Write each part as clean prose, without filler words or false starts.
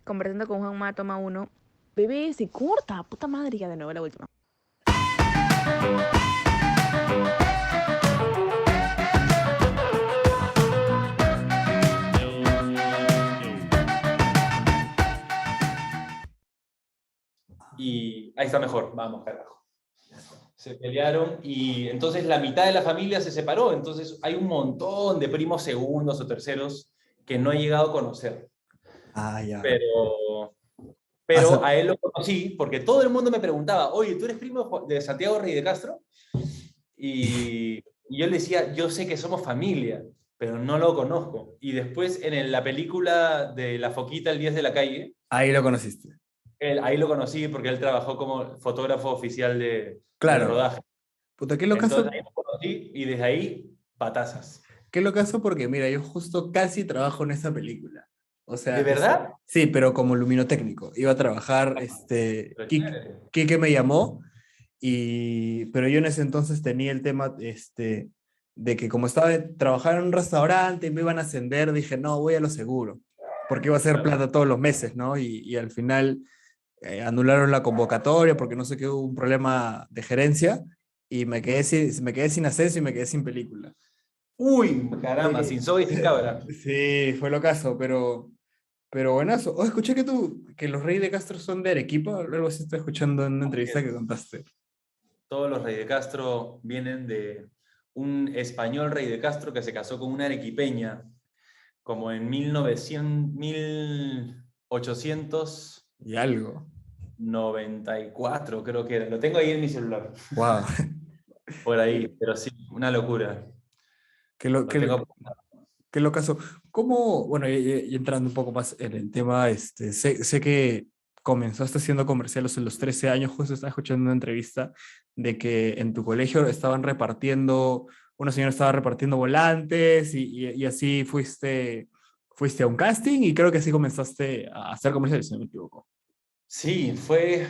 conversando con Juanma, toma uno. Bebé, se corta, puta madre, ya de nuevo la última. Y ahí está mejor, vamos, carajo. Se pelearon y entonces la mitad de la familia se separó, entonces hay un montón de primos segundos o terceros que no he llegado a conocer. Ah, ya. Pero, Ah, pero a él lo conocí porque todo el mundo me preguntaba, oye, ¿tú eres primo de Santiago Rey de Castro? Y yo le decía, yo sé que somos familia, pero no lo conozco. Y después la película de La Foquita, el 10 de la calle, ahí lo conociste. ahí lo conocí porque él trabajó como fotógrafo oficial del Claro. rodaje. Puta, Entonces ahí lo conocí y desde ahí, patazas. qué locazo porque, mira, yo justo casi trabajo en esa película. O sea, ¿De verdad? sí, pero como luminotécnico. Iba a trabajar, Pero chévere. Quique me llamó, pero yo en ese entonces tenía el tema, de que como estaba trabajando en un restaurante y me iban a ascender, dije, no, voy a lo seguro, porque iba a hacer Claro. plata todos los meses, ¿no? Y al final anularon la convocatoria porque no sé qué, hubo un problema de gerencia y me quedé sin ascenso y me quedé sin película. Uy, caramba, Sí, sin soga y sin cabra. sí, fue lo caso, pero buenazo. Oh, escuché que los Reyes de Castro son de Arequipa, algo así estoy escuchando en una Así entrevista es. que contaste. Todos los Rey de Castro vienen de un español Rey de Castro que se casó con una arequipeña, como en 1900, 1894, Y algo. creo que era. Lo tengo ahí en mi celular, Wow. por ahí, pero sí, una locura. Qué, lo, Lo qué, tengo. qué locazo. ¿Cómo, bueno, y entrando un poco más en el tema, sé que comenzaste haciendo comerciales en los 13 años, justo estaba escuchando una entrevista de que en tu colegio estaban repartiendo, una señora estaba repartiendo volantes y así fuiste a un casting y creo que así comenzaste a hacer comerciales, si no me equivoco. Sí, fue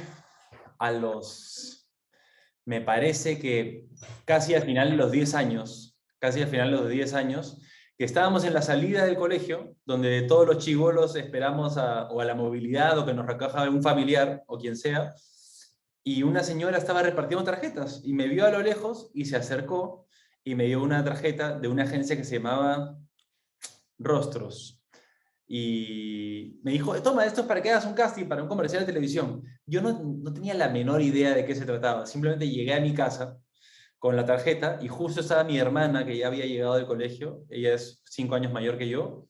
a los, me parece que casi al final de los 10 años, casi al final de los 10 años, que estábamos en la salida del colegio, donde todos los chibolos esperamos o a la movilidad o que nos recoja un familiar o quien sea, y una señora estaba repartiendo tarjetas y me vio a lo lejos y se acercó y me dio una tarjeta de una agencia que se llamaba Rostros. Y me dijo, toma, esto es para que hagas un casting para un comercial de televisión. Yo no tenía la menor idea de qué se trataba. Simplemente llegué a mi casa con la tarjeta y justo estaba mi hermana que ya había llegado del colegio. Ella es 5 años mayor que yo.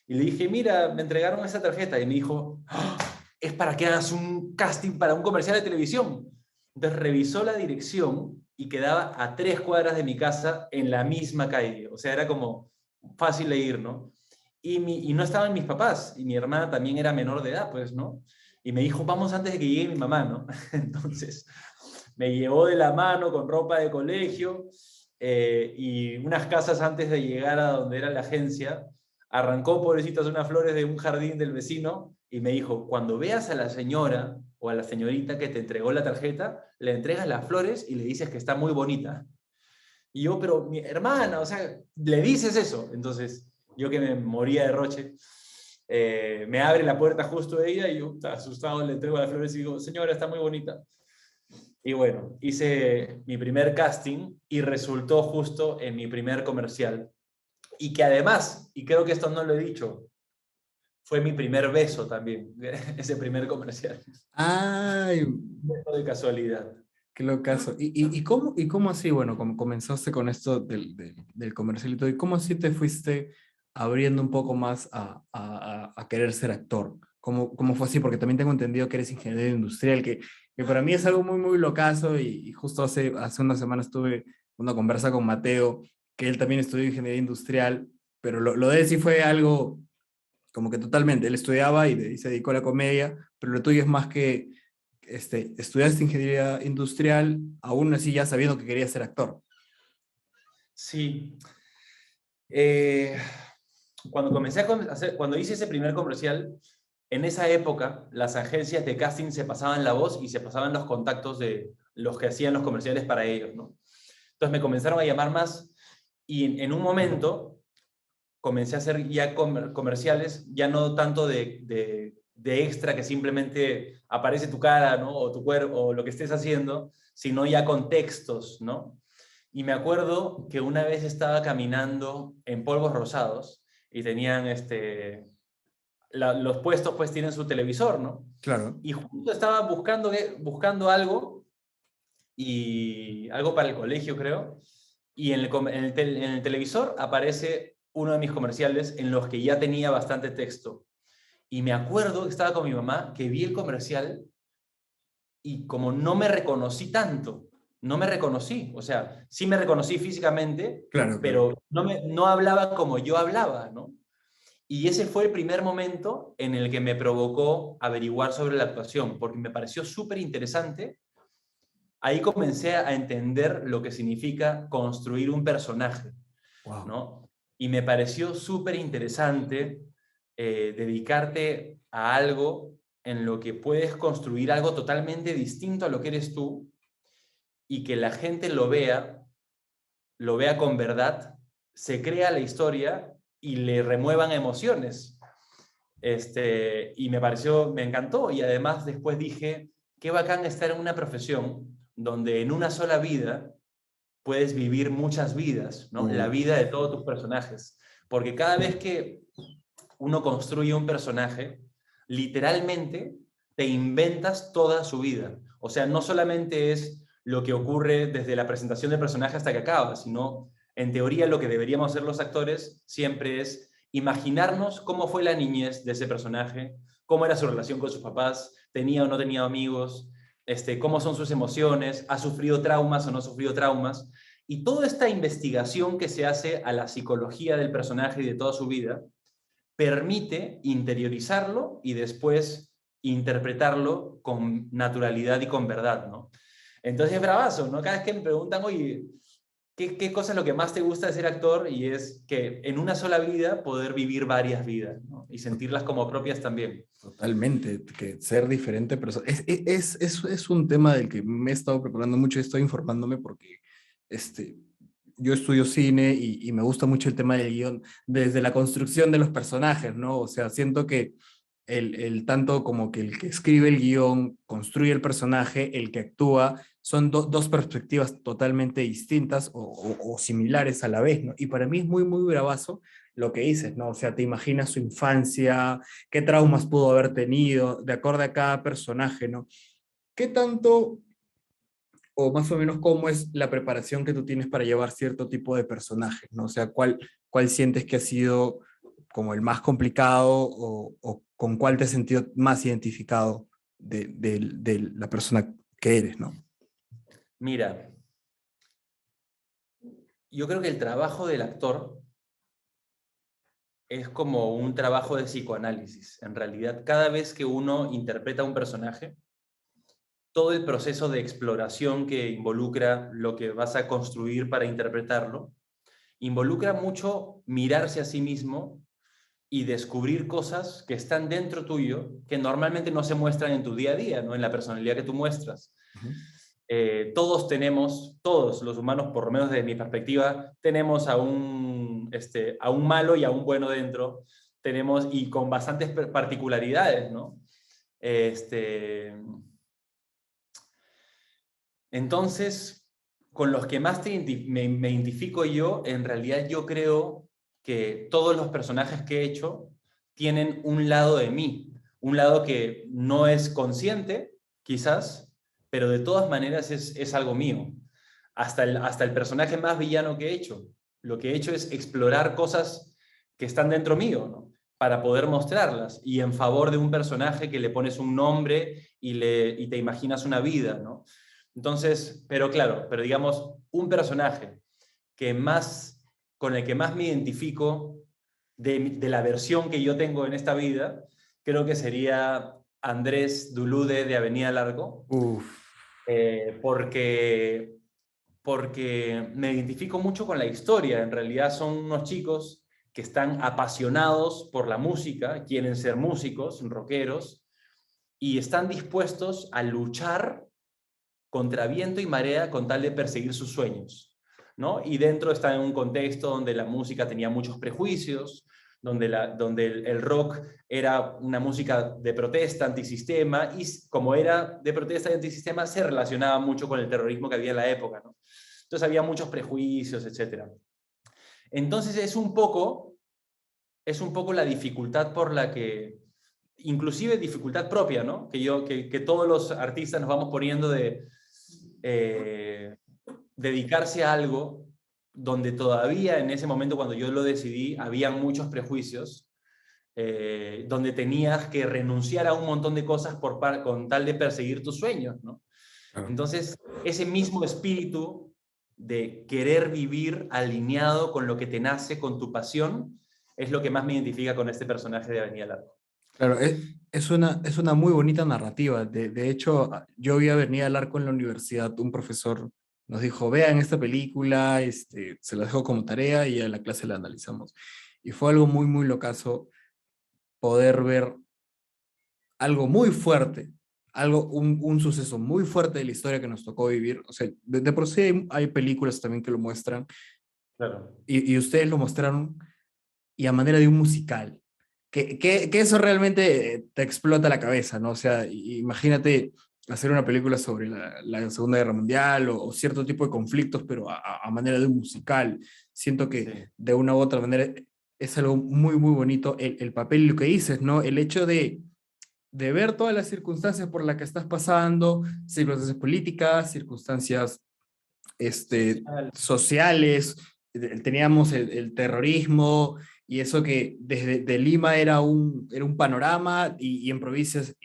Y le dije, mira, me entregaron esa tarjeta. Y me dijo, "Ah, es para que hagas un casting para un comercial de televisión". Entonces revisó la dirección y quedaba a 3 cuadras de mi casa en la misma calle. O sea, era como fácil de ir, ¿no? Y no estaban mis papás, y mi hermana también era menor de edad, pues, ¿no? Y me dijo, vamos antes de que llegue mi mamá, ¿no? Entonces, me llevó de la mano con ropa de colegio y unas casas antes de llegar a donde era la agencia, arrancó, pobrecitas, unas flores de un jardín del vecino y me dijo, cuando veas a la señora o a la señorita que te entregó la tarjeta, le entregas las flores y le dices que está muy bonita. Y yo, pero mi hermana, o sea, le dices eso. Entonces, yo que me moría de roche, me abre la puerta justo ella y yo, asustado, le entrego las flores y digo, señora, está muy bonita. Y bueno, hice mi primer casting y resultó justo en mi primer comercial. Y que además, y creo que esto no lo he dicho, fue mi primer beso también, ese primer comercial. Ay, Beso de casualidad. qué locazo. Y cómo así, bueno, como comenzaste con esto del comercial y todo, y cómo así te fuiste abriendo un poco más a querer ser actor? ¿Cómo fue así? Porque también tengo entendido que eres ingeniero industrial, que para mí es algo muy, muy locazo y justo hace unas semanas tuve una conversa con Mateo, que él también estudió ingeniería industrial, pero lo de él sí fue algo como que totalmente, él estudiaba y se dedicó a la comedia, pero lo tuyo es más que estudiaste ingeniería industrial, aún así ya sabiendo que querías ser actor. Sí. Cuando comencé a hacer, cuando hice ese primer comercial, en esa época las agencias de casting se pasaban la voz y se pasaban los contactos de los que hacían los comerciales para ellos, ¿no? Entonces me comenzaron a llamar más y en un momento comencé a hacer ya comerciales, ya no tanto de de extra que simplemente aparece tu cara, ¿no? O tu cuerpo, o lo que estés haciendo, sino ya con textos, ¿no? Y me acuerdo que una vez estaba caminando en Polvos Rosados y tenían los puestos pues tienen su televisor, ¿no? Claro. Y justo estaba buscando algo, y algo para el colegio, creo, y en el televisor aparece uno de mis comerciales en los que ya tenía bastante texto. Y me acuerdo que estaba con mi mamá, que vi el comercial y como no me reconocí tanto, no me reconocí, o sea, sí me reconocí físicamente, Claro, claro. pero no hablaba como yo hablaba, ¿no? Y ese fue el primer momento en el que me provocó averiguar sobre la actuación, porque me pareció súper interesante. Ahí comencé a entender lo que significa construir un personaje, Wow. ¿no? Y me pareció súper interesante dedicarte a algo en lo que puedes construir algo totalmente distinto a lo que eres tú y que la gente lo vea con verdad, se crea la historia y le remuevan emociones. Y me encantó, y además después dije, qué bacán estar en una profesión donde en una sola vida puedes vivir muchas vidas, ¿no? La vida de todos tus personajes. Porque cada vez que uno construye un personaje, literalmente te inventas toda su vida. O sea, no solamente es lo que ocurre desde la presentación del personaje hasta que acaba, sino en teoría lo que deberíamos hacer los actores siempre es imaginarnos cómo fue la niñez de ese personaje, cómo era su relación con sus papás, tenía o no tenía amigos, cómo son sus emociones, ha sufrido traumas o no ha sufrido traumas. Y toda esta investigación que se hace a la psicología del personaje y de toda su vida, permite interiorizarlo y después interpretarlo con naturalidad y con verdad, ¿no? Entonces es bravazo, ¿no? Cada vez que me preguntan, oye, ¿qué cosa es lo que más te gusta de ser actor? Y es que en una sola vida poder vivir varias vidas, ¿no? Y sentirlas como propias también. Totalmente, que ser diferente, pero es un tema del que me he estado preparando mucho y estoy informándome porque yo estudio cine y me gusta mucho el tema del guión, desde la construcción de los personajes, ¿no? O sea, siento que el tanto como que el que escribe el guión, construye el personaje, el que actúa, son dos perspectivas totalmente distintas o similares a la vez, ¿no? Y para mí es muy, muy bravazo lo que dices, ¿no? O sea, te imaginas su infancia, qué traumas pudo haber tenido, de acuerdo a cada personaje, ¿no? ¿Qué tanto o más o menos cómo es la preparación que tú tienes para llevar cierto tipo de personajes, ¿no? O sea, ¿cuál sientes que ha sido como el más complicado o con cuál te has sentido más identificado de la persona que eres, ¿no? Mira, yo creo que el trabajo del actor es como un trabajo de psicoanálisis. En realidad, cada vez que uno interpreta un personaje, todo el proceso de exploración que involucra lo que vas a construir para interpretarlo, involucra mucho mirarse a sí mismo y descubrir cosas que están dentro tuyo que normalmente no se muestran en tu día a día, ¿no? En la personalidad que tú muestras. Uh-huh. Todos los humanos, por lo menos desde mi perspectiva, tenemos a un malo y a un bueno dentro, y con bastantes particularidades, ¿no? Entonces, con los que más me identifico yo, en realidad yo creo que todos los personajes que he hecho tienen un lado de mí, un lado que no es consciente, quizás, pero de todas maneras es algo mío. Hasta el personaje más villano que he hecho. Lo que he hecho es explorar cosas que están dentro mío, ¿no? Para poder mostrarlas, y en favor de un personaje que le pones un nombre y te imaginas una vida, ¿no? Entonces, pero claro, pero digamos, un personaje con el que más me identifico de la versión que yo tengo en esta vida, creo que sería Andrés Dulude de Avenida Largo, Uf, porque, porque me identifico mucho con la historia. En realidad son unos chicos que están apasionados por la música, quieren ser músicos, rockeros, y están dispuestos a luchar contra viento y marea con tal de perseguir sus sueños, ¿no? Y dentro está en un contexto donde la música tenía muchos prejuicios, donde el rock era una música de protesta, antisistema, y como era de protesta y antisistema, se relacionaba mucho con el terrorismo que había en la época, ¿no? Entonces había muchos prejuicios, etc. Entonces es un poco la dificultad por la que, inclusive dificultad propia, ¿no? Que todos los artistas nos vamos poniendo de dedicarse a algo donde todavía en ese momento cuando yo lo decidí había muchos prejuicios, donde tenías que renunciar a un montón de cosas con tal de perseguir tus sueños, ¿no? Claro. Entonces, ese mismo espíritu de querer vivir alineado con lo que te nace, con tu pasión, es lo que más me identifica con este personaje de Avenida Larco. Claro, es una muy bonita narrativa. De hecho, yo vi a Avenida del Arco en la universidad, un profesor nos dijo, vean esta película, se la dejo como tarea y a la clase la analizamos. Y fue algo muy, muy locazo poder ver algo muy fuerte, un suceso muy fuerte de la historia que nos tocó vivir. O sea, de por sí hay películas también que lo muestran, Claro. y ustedes lo mostraron y a manera de un musical. Que eso realmente te explota la cabeza, ¿no? O sea, imagínate hacer una película sobre la Segunda Guerra Mundial o cierto tipo de conflictos, pero a manera de un musical. Siento que Sí. de una u otra manera es algo muy, muy bonito el papel y lo que dices, ¿no? El hecho de ver todas las circunstancias por las que estás pasando, circunstancias políticas, circunstancias sociales, teníamos el terrorismo y eso que desde de Lima era un panorama y en provincias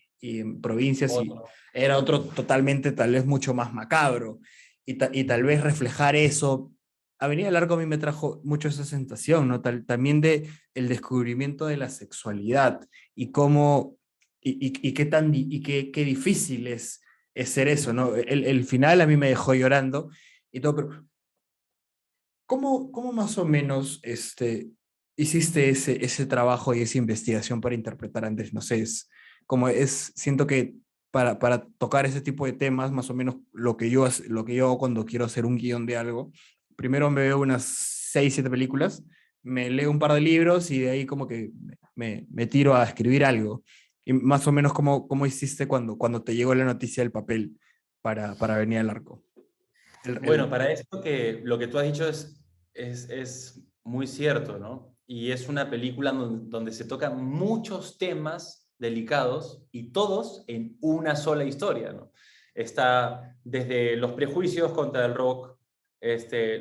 Otro. era otro totalmente, tal vez mucho más macabro. Y tal vez reflejar eso. Avenida del Arco a mí me trajo mucho esa sensación, ¿no? También de el descubrimiento de la sexualidad y cómo, y qué tan, qué difícil es ser eso, ¿no? El final a mí me dejó llorando y todo, pero ¿cómo más o menos hiciste ese trabajo y esa investigación para interpretar a Andrés? No sé, siento que para tocar ese tipo de temas, más o menos lo que yo hago cuando quiero hacer un guión de algo, primero me veo unas 6, 7 películas, me leo un par de libros y de ahí como que me tiro a escribir algo. Y más o menos cómo hiciste cuando te llegó la noticia del papel para venir al arco. Bueno, para esto que lo que tú has dicho es muy cierto, ¿no? Y es una película donde se tocan muchos temas delicados y todos en una sola historia, ¿no? Está desde los prejuicios contra el rock,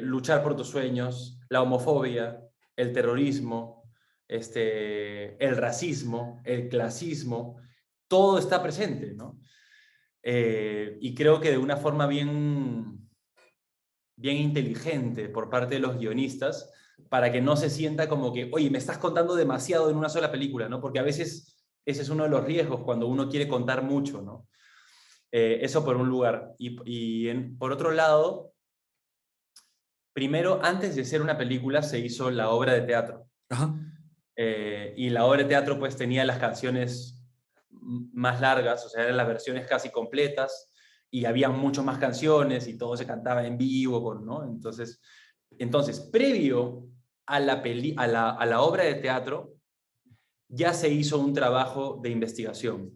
luchar por tus sueños, la homofobia, el terrorismo, el racismo, el clasismo, todo está presente, ¿no? Y creo que de una forma bien inteligente por parte de los guionistas para que no se sienta como que, oye, me estás contando demasiado en una sola película, ¿no? Porque a veces ese es uno de los riesgos cuando uno quiere contar mucho, ¿no? Eso por un lugar. Por otro lado, primero, antes de ser una película, se hizo la obra de teatro. Ajá. Y la obra de teatro pues tenía las canciones más largas, o sea, eran las versiones casi completas, y había mucho más canciones y todo se cantaba en vivo, ¿no? Entonces previo a la obra de teatro, ya se hizo un trabajo de investigación.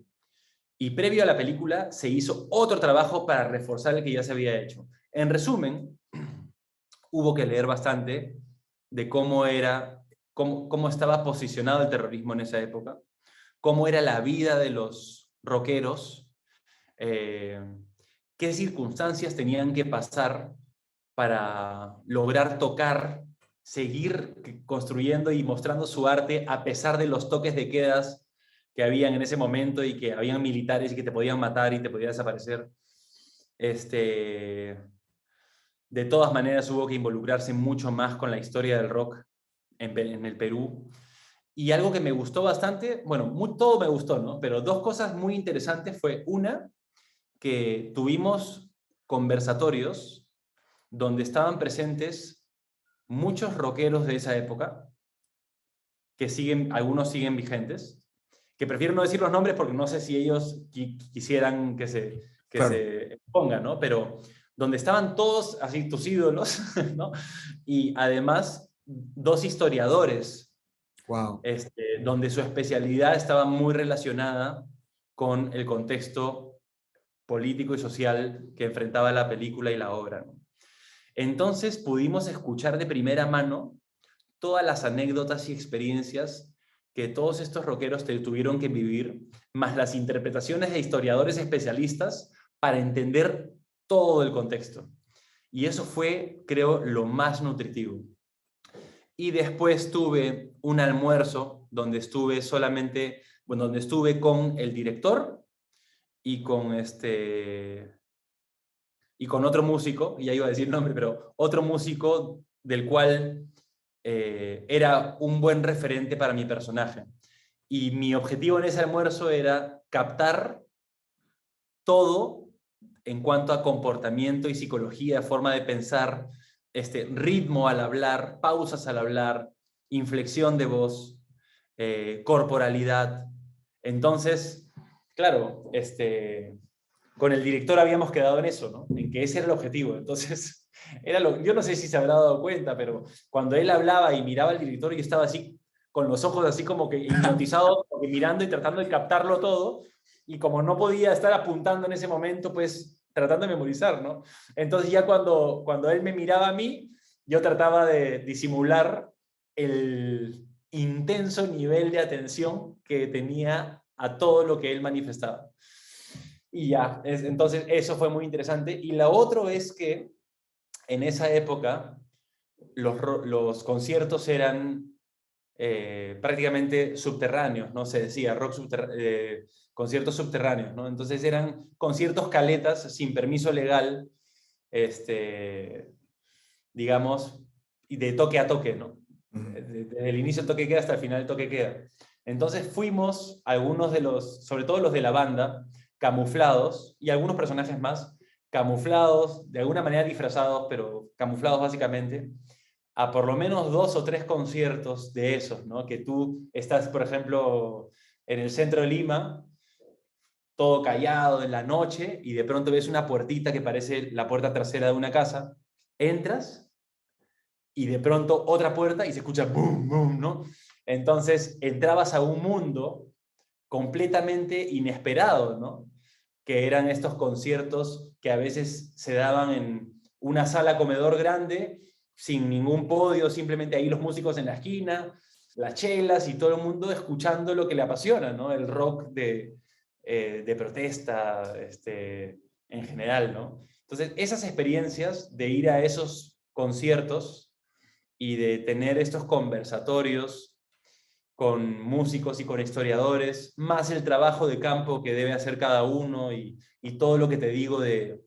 Y previo a la película se hizo otro trabajo para reforzar el que ya se había hecho. En resumen, hubo que leer bastante de cómo estaba posicionado el terrorismo en esa época, cómo era la vida de los rockeros, qué circunstancias tenían que pasar para lograr tocar, seguir construyendo y mostrando su arte a pesar de los toques de quedas que habían en ese momento y que habían militares y que te podían matar y te podían desaparecer. De todas maneras hubo que involucrarse mucho más con la historia del rock en el Perú. Y algo que me gustó bastante, bueno, todo me gustó, ¿no? Pero dos cosas muy interesantes fue una, que tuvimos conversatorios donde estaban presentes muchos rockeros de esa época, que algunos siguen vigentes, que prefiero no decir los nombres porque no sé si ellos quisieran que Claro. se pongan, ¿no? Pero donde estaban todos así tus ídolos, ¿no? Y además dos historiadores Wow. donde su especialidad estaba muy relacionada con el contexto político y social que enfrentaba la película y la obra, ¿no? Entonces pudimos escuchar de primera mano todas las anécdotas y experiencias que todos estos rockeros tuvieron que vivir, más las interpretaciones de historiadores especialistas para entender todo el contexto. Y eso fue, creo, lo más nutritivo. Y después tuve un almuerzo donde estuve solamente, bueno, donde estuve con el director y con y con otro músico, y ya iba a decir el nombre, pero otro músico del cual era un buen referente para mi personaje. Y mi objetivo en ese almuerzo era captar todo en cuanto a comportamiento y psicología, forma de pensar, ritmo al hablar, pausas al hablar, inflexión de voz, corporalidad. Entonces, claro, con el director habíamos quedado en eso, ¿no? En que ese era el objetivo. Entonces, yo no sé si se habrá dado cuenta, pero cuando él hablaba y miraba al director, yo estaba así, con los ojos así como que hipnotizado, mirando y tratando de captarlo todo, y como no podía estar apuntando en ese momento, pues tratando de memorizar, ¿no? Entonces ya cuando él me miraba a mí, yo trataba de disimular el intenso nivel de atención que tenía a todo lo que él manifestaba. Y ya, entonces eso fue muy interesante. Y la otra es que en esa época los conciertos eran prácticamente subterráneos, ¿no? Se decía, conciertos subterráneos, ¿no? Entonces eran conciertos caletas sin permiso legal, digamos, y de toque a toque, ¿no? Desde el inicio del toque queda hasta el final del toque queda. Entonces fuimos, algunos de sobre todo los de la banda, camuflados, y algunos personajes más, camuflados, de alguna manera disfrazados, pero camuflados básicamente, a por lo menos 2 o 3 conciertos de esos, ¿no? Que tú estás, por ejemplo, en el centro de Lima, todo callado en la noche, y de pronto ves una puertita que parece la puerta trasera de una casa, entras, y de pronto otra puerta y se escucha boom, boom, ¿no? Entonces entrabas a un mundo completamente inesperado, ¿no? Que eran estos conciertos que a veces se daban en una sala comedor grande, sin ningún podio, simplemente ahí los músicos en la esquina, las chelas y todo el mundo escuchando lo que le apasiona, ¿no? El rock de protesta, en general, ¿no? Entonces, esas experiencias de ir a esos conciertos y de tener estos conversatorios con músicos y con historiadores, más el trabajo de campo que debe hacer cada uno y todo lo que te digo de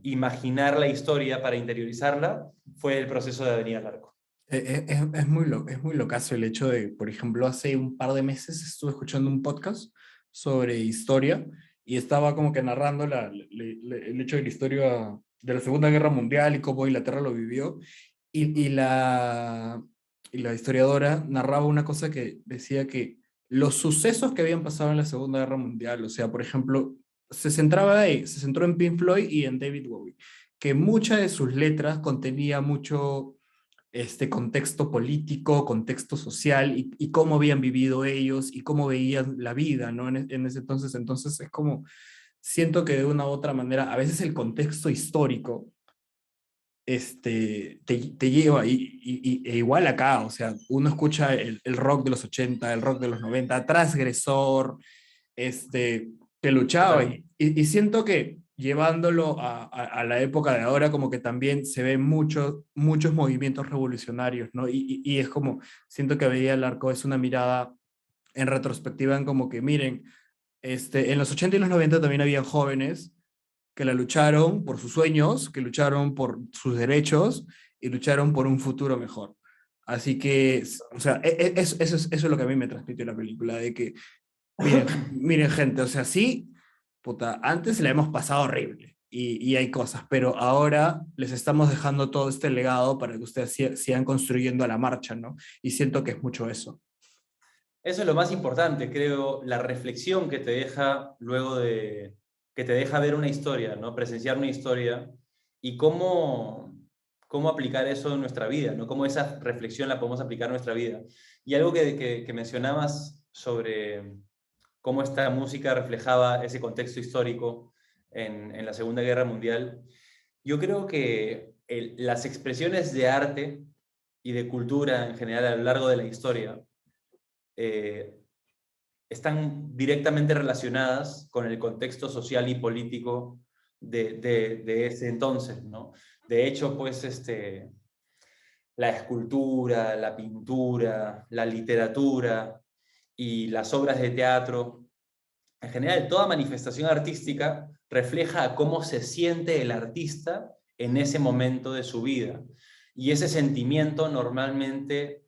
imaginar la historia para interiorizarla, fue el proceso de Avenida al Arco. Es muy locazo el hecho de, por ejemplo, hace un par de meses estuve escuchando un podcast sobre historia y estaba como que narrando el hecho de la historia de la Segunda Guerra Mundial y cómo Inglaterra lo vivió. Y, y la, y la historiadora narraba una cosa que decía que los sucesos que habían pasado en la Segunda Guerra Mundial, o sea, por ejemplo, se centró en Pink Floyd y en David Bowie, que muchas de sus letras contenía mucho este contexto político, contexto social y cómo habían vivido ellos y cómo veían la vida, ¿no? En ese entonces, entonces es como, siento que de una u otra manera, a veces el contexto histórico te lleva, e igual acá, o sea, uno escucha el rock de los 80, el rock de los 90, transgresor, que luchaba, Totalmente. y siento que llevándolo a la época de ahora, como que también se ven muchos movimientos revolucionarios, ¿no? Y es como, siento que Veía el Arco es una mirada en retrospectiva en como que, miren, en los 80 y los 90 también habían jóvenes que la lucharon por sus sueños, que lucharon por sus derechos y lucharon por un futuro mejor. Así que, o sea, eso es lo que a mí me transmitió la película, de que, miren gente, o sea, sí, puta, antes la hemos pasado horrible y hay cosas, pero ahora les estamos dejando todo este legado para que ustedes sigan construyendo a la marcha, ¿no? Y siento que es mucho eso. Eso es lo más importante, creo, la reflexión que te deja luego que te deja ver una historia, ¿no? Presenciar una historia y cómo cómo aplicar eso en nuestra vida, ¿no? Cómo esa reflexión la podemos aplicar en nuestra vida. Y algo que mencionabas sobre cómo esta música reflejaba ese contexto histórico en la Segunda Guerra Mundial, yo creo que las expresiones de arte y de cultura en general a lo largo de la historia están directamente relacionadas con el contexto social y político de ese entonces, ¿no? De hecho, pues, la escultura, la pintura, la literatura y las obras de teatro, en general, toda manifestación artística refleja a cómo se siente el artista en ese momento de su vida. Y ese sentimiento normalmente,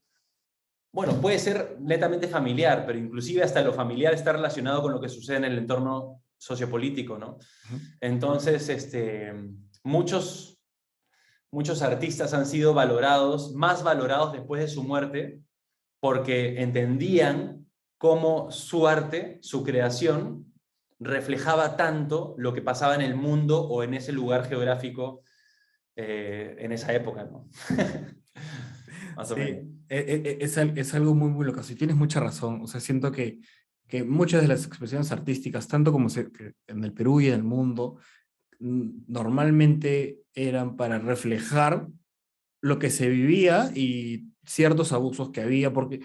bueno, puede ser netamente familiar, pero inclusive hasta lo familiar está relacionado con lo que sucede en el entorno sociopolítico, ¿no? Entonces, muchos artistas han sido valorados, más valorados después de su muerte, porque entendían cómo su arte, su creación, reflejaba tanto lo que pasaba en el mundo o en ese lugar geográfico en esa época, ¿no? Más o menos. Sí, es algo muy, muy loco. Sí, tienes mucha razón. O sea, siento que muchas de las expresiones artísticas, tanto como que en el Perú y en el mundo, normalmente eran para reflejar lo que se vivía y ciertos abusos que había, porque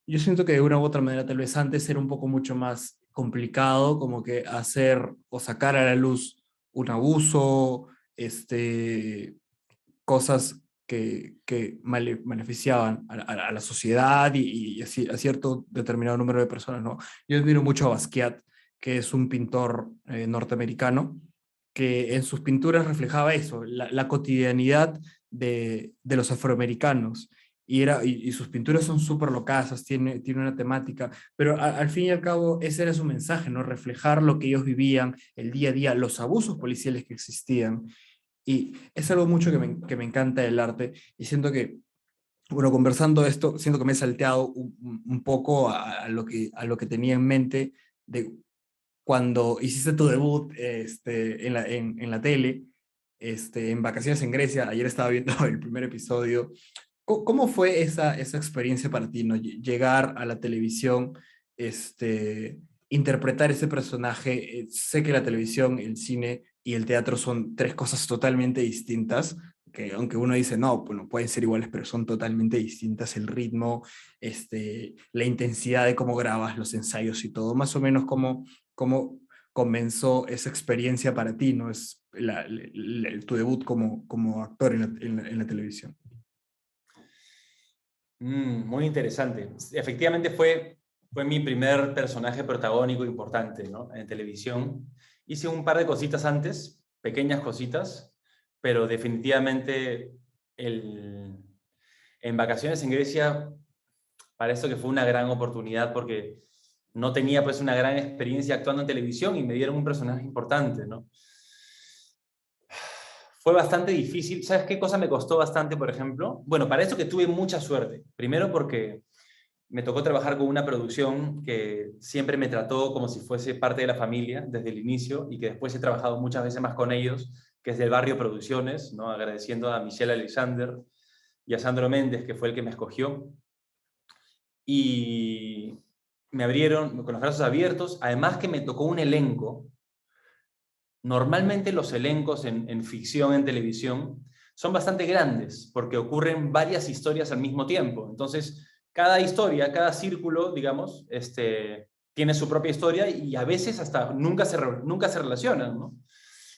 yo siento que de una u otra manera, tal vez antes era un poco mucho más complicado, como que hacer o sacar a la luz un abuso, cosas que beneficiaban a la sociedad y a cierto determinado número de personas, ¿no? Yo admiro mucho a Basquiat, que es un pintor norteamericano, que en sus pinturas reflejaba eso, la cotidianidad de los afroamericanos. Y sus pinturas son súper locasas, tiene una temática, pero al fin y al cabo ese era su mensaje, ¿no? Reflejar lo que ellos vivían, el día a día, los abusos policiales que existían. Y es algo mucho que me encanta del arte y siento que, bueno, conversando esto, siento que me he salteado un poco a lo que tenía en mente de cuando hiciste tu debut en la tele, en Vacaciones en Grecia. Ayer estaba viendo el primer episodio. ¿Cómo fue esa experiencia para ti, ¿no? Llegar a la televisión, interpretar ese personaje? Sé que la televisión, el cine y el teatro son tres cosas totalmente distintas, que aunque uno dice, no, bueno, pueden ser iguales, pero son totalmente distintas. El ritmo, la intensidad de cómo grabas los ensayos y todo, más o menos cómo comenzó esa experiencia para ti, ¿no? Es tu debut como actor en la televisión. Muy interesante. Efectivamente fue mi primer personaje protagónico importante, ¿no? En televisión. Hice un par de cositas antes, pequeñas cositas, pero definitivamente en Vacaciones en Grecia, para eso que fue una gran oportunidad porque no tenía pues una gran experiencia actuando en televisión y me dieron un personaje importante, ¿no? Fue bastante difícil. ¿Sabes qué cosa me costó bastante, por ejemplo? Bueno, para eso que tuve mucha suerte. Primero porque me tocó trabajar con una producción que siempre me trató como si fuese parte de la familia desde el inicio y que después he trabajado muchas veces más con ellos, que es del Barrio Producciones, ¿no? Agradeciendo a Michelle Alexander y a Sandro Méndez, que fue el que me escogió. Y me abrieron con los brazos abiertos. Además que me tocó un elenco. Normalmente los elencos en ficción, en televisión, son bastante grandes porque ocurren varias historias al mismo tiempo. Entonces, cada historia, cada círculo, digamos, tiene su propia historia y a veces hasta nunca se relacionan, ¿no?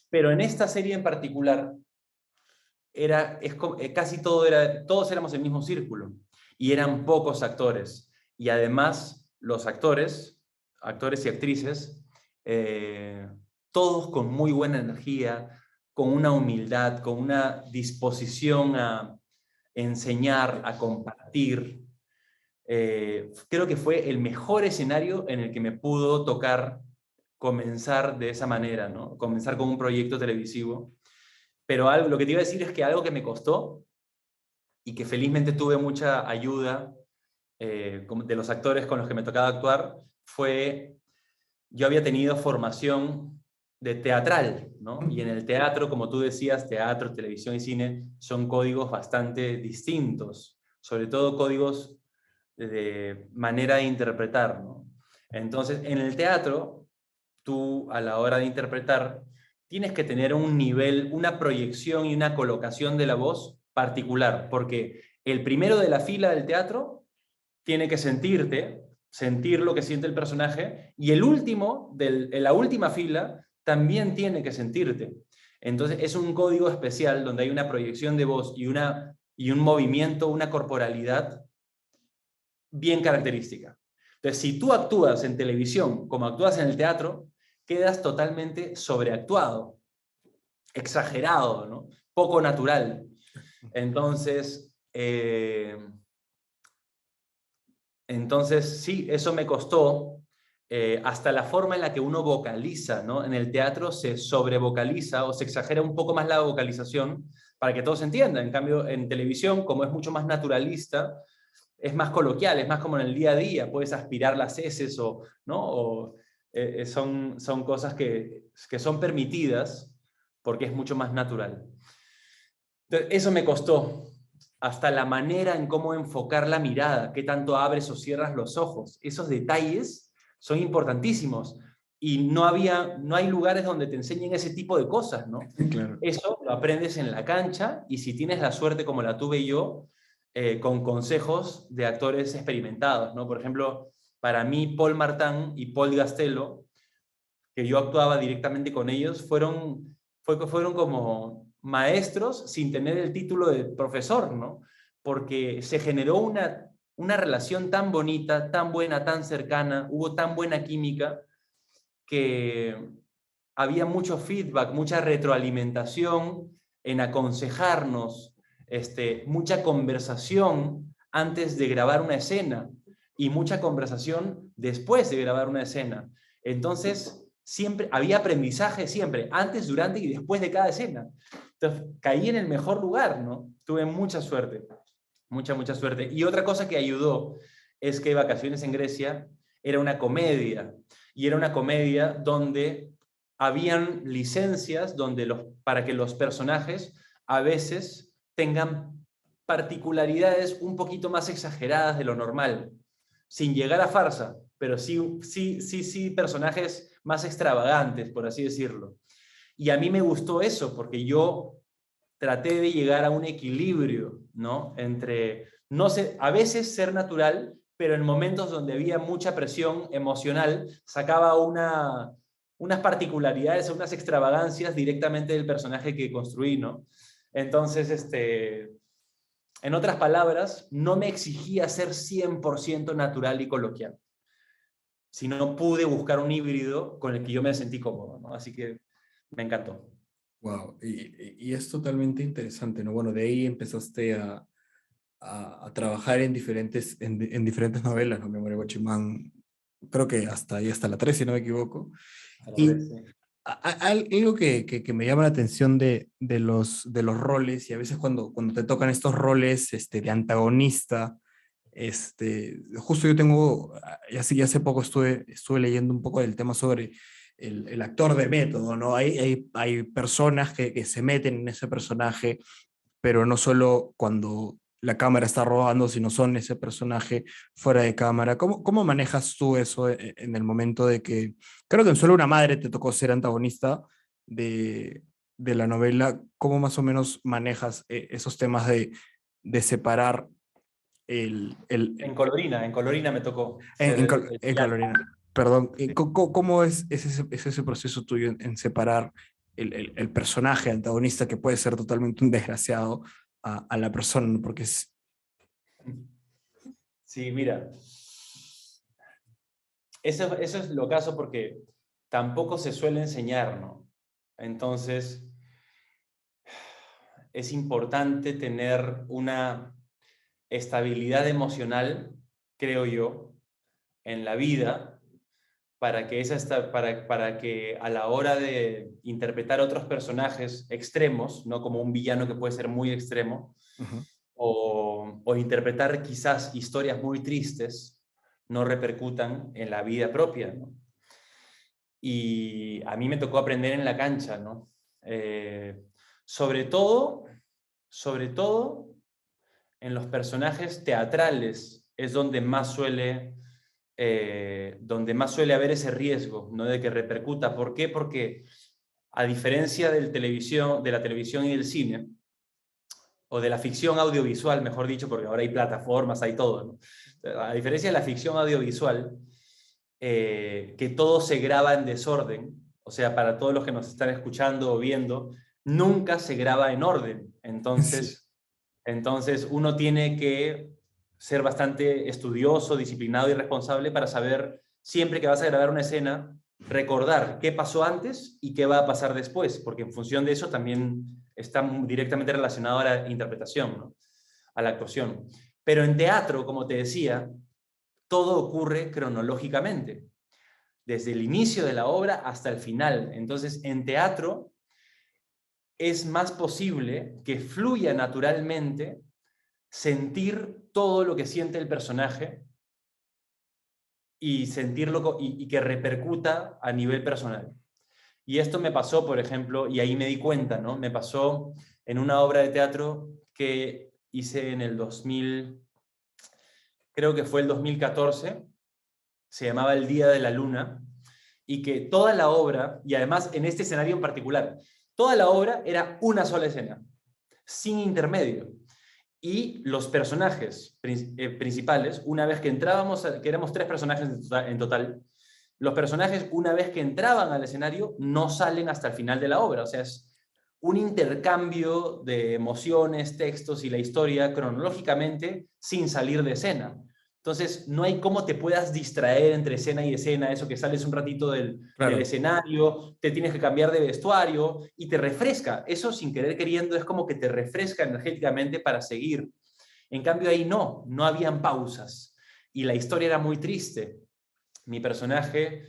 Pero en esta serie en particular, casi todos éramos el mismo círculo y eran pocos actores. Y además, los actores y actrices, todos con muy buena energía, con una humildad, con una disposición a enseñar, a compartir. Creo que fue el mejor escenario en el que me pudo tocar comenzar de esa manera, ¿no? Comenzar con un proyecto televisivo. Pero lo que te iba a decir es que algo que me costó y que felizmente tuve mucha ayuda de los actores con los que me tocaba actuar fue, yo había tenido formación de teatral, ¿no? Y en el teatro, como tú decías, teatro, televisión y cine son códigos bastante distintos, sobre todo códigos de manera de interpretar, ¿no? Entonces, en el teatro, tú a la hora de interpretar tienes que tener un nivel, una proyección y una colocación de la voz particular, porque el primero de la fila del teatro tiene que sentir lo que siente el personaje, y el último, en la última fila, también tiene que sentirte. Entonces es un código especial donde hay una proyección de voz y un movimiento, una corporalidad bien característica. Entonces, si tú actúas en televisión como actúas en el teatro, quedas totalmente sobreactuado, exagerado, ¿no? Poco natural. Entonces, sí, eso me costó, hasta la forma en la que uno vocaliza, ¿no? En el teatro se sobrevocaliza o se exagera un poco más la vocalización para que todos entiendan. En cambio, en televisión, como es mucho más naturalista, es más coloquial, es más como en el día a día, puedes aspirar las heces ¿no? Son cosas que son permitidas porque es mucho más natural. Entonces, eso me costó, hasta la manera en cómo enfocar la mirada, qué tanto abres o cierras los ojos. Esos detalles son importantísimos y no hay lugares donde te enseñen ese tipo de cosas, ¿no? Claro. Eso lo aprendes en la cancha y si tienes la suerte como la tuve yo, con consejos de actores experimentados, ¿no? Por ejemplo, para mí Paul Martin y Paul Gastelum, que yo actuaba directamente con ellos, fueron como maestros sin tener el título de profesor, ¿no? Porque se generó una relación tan bonita, tan buena, tan cercana, hubo tan buena química que había mucho feedback, mucha retroalimentación en aconsejarnos, mucha conversación antes de grabar una escena y mucha conversación después de grabar una escena. Entonces, siempre había aprendizaje, siempre, antes, durante y después de cada escena. Entonces, caí en el mejor lugar, ¿no? Tuve mucha suerte, mucha suerte. Y otra cosa que ayudó es que Vacaciones en Grecia era una comedia, y era una comedia donde habían licencias para que los personajes a veces tengan particularidades un poquito más exageradas de lo normal, sin llegar a farsa, pero sí personajes más extravagantes, por así decirlo. Y a mí me gustó eso, porque yo traté de llegar a un equilibrio, ¿no? Entre, no sé, a veces ser natural, pero en momentos donde había mucha presión emocional, sacaba unas particularidades, unas extravagancias directamente del personaje que construí, ¿no? Entonces, en otras palabras, no me exigía ser 100% natural y coloquial, sino pude buscar un híbrido con el que yo me sentí cómodo, ¿no? Así que me encantó. Wow, y es totalmente interesante, ¿no? Bueno, de ahí empezaste a trabajar en diferentes novelas, ¿no? Memoria Guachimán, creo que hasta ahí, hasta la 3, si no me equivoco. Y algo que me llama la atención de los roles, y a veces cuando te tocan estos roles de antagonista, justo yo tengo, ya hace poco estuve leyendo un poco del tema sobre el actor de método, ¿no? Hay personas que se meten en ese personaje, pero no solo cuando la cámara está rodando, sino son ese personaje fuera de cámara. ¿Cómo manejas tú eso en el momento de que, creo que en Solo una madre te tocó ser antagonista de la novela? ¿Cómo más o menos manejas esos temas de separar En Colorina me tocó ser el en villano. Carolina? Perdón, Sí. ¿cómo es ese proceso tuyo en separar el personaje antagonista que puede ser totalmente un desgraciado a la persona? ¿No? Porque Sí, mira, eso es lo caso porque tampoco se suele enseñar, ¿no? Entonces, es importante tener una estabilidad emocional, creo yo, en la vida para que a la hora de interpretar otros personajes extremos, ¿no? Como un villano que puede ser muy extremo, Ujú. o interpretar quizás historias muy tristes, no repercutan en la vida propia, ¿no? y a mí me tocó aprender en la cancha, ¿no? Sobre todo en los personajes teatrales es donde más suele haber ese riesgo, ¿no? De que repercuta. ¿Por qué? Porque a diferencia de la televisión y del cine, o de la ficción audiovisual, mejor dicho, porque ahora hay plataformas, hay todo, ¿no? A diferencia de la ficción audiovisual, que todo se graba en desorden, o sea, para todos los que nos están escuchando o viendo, nunca se graba en orden. Sí. Entonces uno tiene que ser bastante estudioso, disciplinado y responsable para saber, siempre que vas a grabar una escena, recordar qué pasó antes y qué va a pasar después, porque en función de eso también está directamente relacionado a la interpretación, ¿no? A la actuación. Pero en teatro, como te decía, todo ocurre cronológicamente, desde el inicio de la obra hasta el final. Entonces, en teatro es más posible que fluya naturalmente sentir todo lo que siente el personaje y sentirlo y que repercuta a nivel personal. Y esto me pasó, por ejemplo, y ahí me di cuenta, ¿no? Me pasó en una obra de teatro que hice en el 2000, creo que fue el 2014, se llamaba El Día de la Luna, y que toda la obra, y además en este escenario en particular, toda la obra era una sola escena, sin intermedio. Y los personajes principales, una vez que entrábamos, que éramos 3 personajes en total, los personajes, una vez que entraban al escenario, no salen hasta el final de la obra. O sea, es un intercambio de emociones, textos y la historia cronológicamente sin salir de escena. Entonces, no hay cómo te puedas distraer entre escena y escena, eso que sales un ratito del Claro. escenario, te tienes que cambiar de vestuario y te refresca. Eso sin querer queriendo es como que te refresca energéticamente para seguir. En cambio ahí no habían pausas y la historia era muy triste. Mi personaje,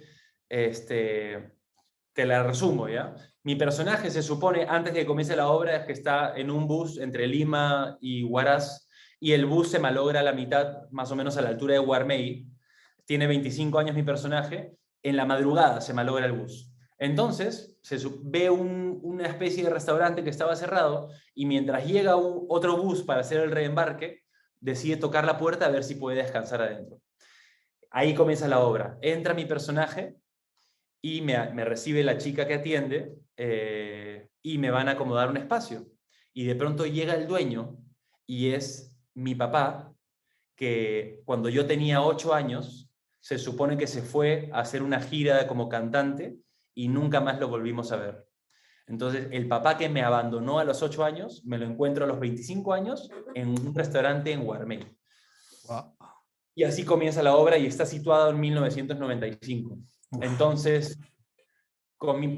te la resumo, ¿ya? Mi personaje se supone, antes de que comience la obra, es que está en un bus entre Lima y Huaraz, y el bus se malogra a la mitad, más o menos a la altura de Guarmey. Tiene 25 años mi personaje, en la madrugada se malogra el bus. Entonces, ve una especie de restaurante que estaba cerrado, y mientras llega otro bus para hacer el reembarque, decide tocar la puerta a ver si puede descansar adentro. Ahí comienza la obra. Entra mi personaje y me recibe la chica que atiende, y me van a acomodar un espacio. Y de pronto llega el dueño y es mi papá, que cuando yo tenía 8 años, se supone que se fue a hacer una gira como cantante y nunca más lo volvimos a ver. Entonces, el papá que me abandonó a los 8 años, me lo encuentro a los 25 años en un restaurante en Guarmey. Wow. Y así comienza la obra y está situada en 1995. Uf. Entonces,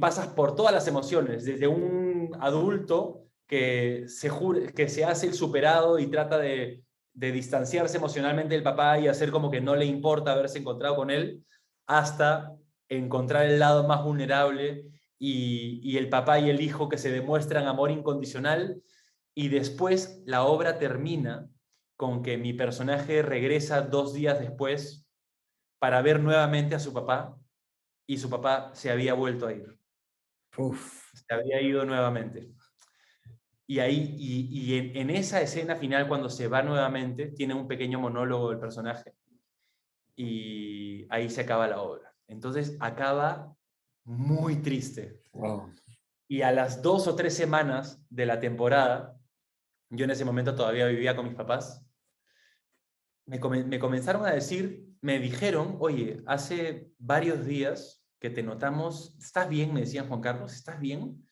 pasas por todas las emociones, desde un adulto que se hace el superado y trata de distanciarse emocionalmente del papá y hacer como que no le importa haberse encontrado con él, hasta encontrar el lado más vulnerable y el papá y el hijo que se demuestran amor incondicional, y después la obra termina con que mi personaje regresa 2 días después para ver nuevamente a su papá, y su papá se había vuelto a ir, Uf. se había ido nuevamente. Y ahí, en esa escena final, cuando se va nuevamente, tiene un pequeño monólogo del personaje, y ahí se acaba la obra. Entonces acaba muy triste. Wow. Y a las 2 o 3 semanas de la temporada, yo en ese momento todavía vivía con mis papás, me comenzaron a decir, me dijeron, oye, hace varios días que te notamos, ¿estás bien? Me decían, Juan Carlos, ¿estás bien?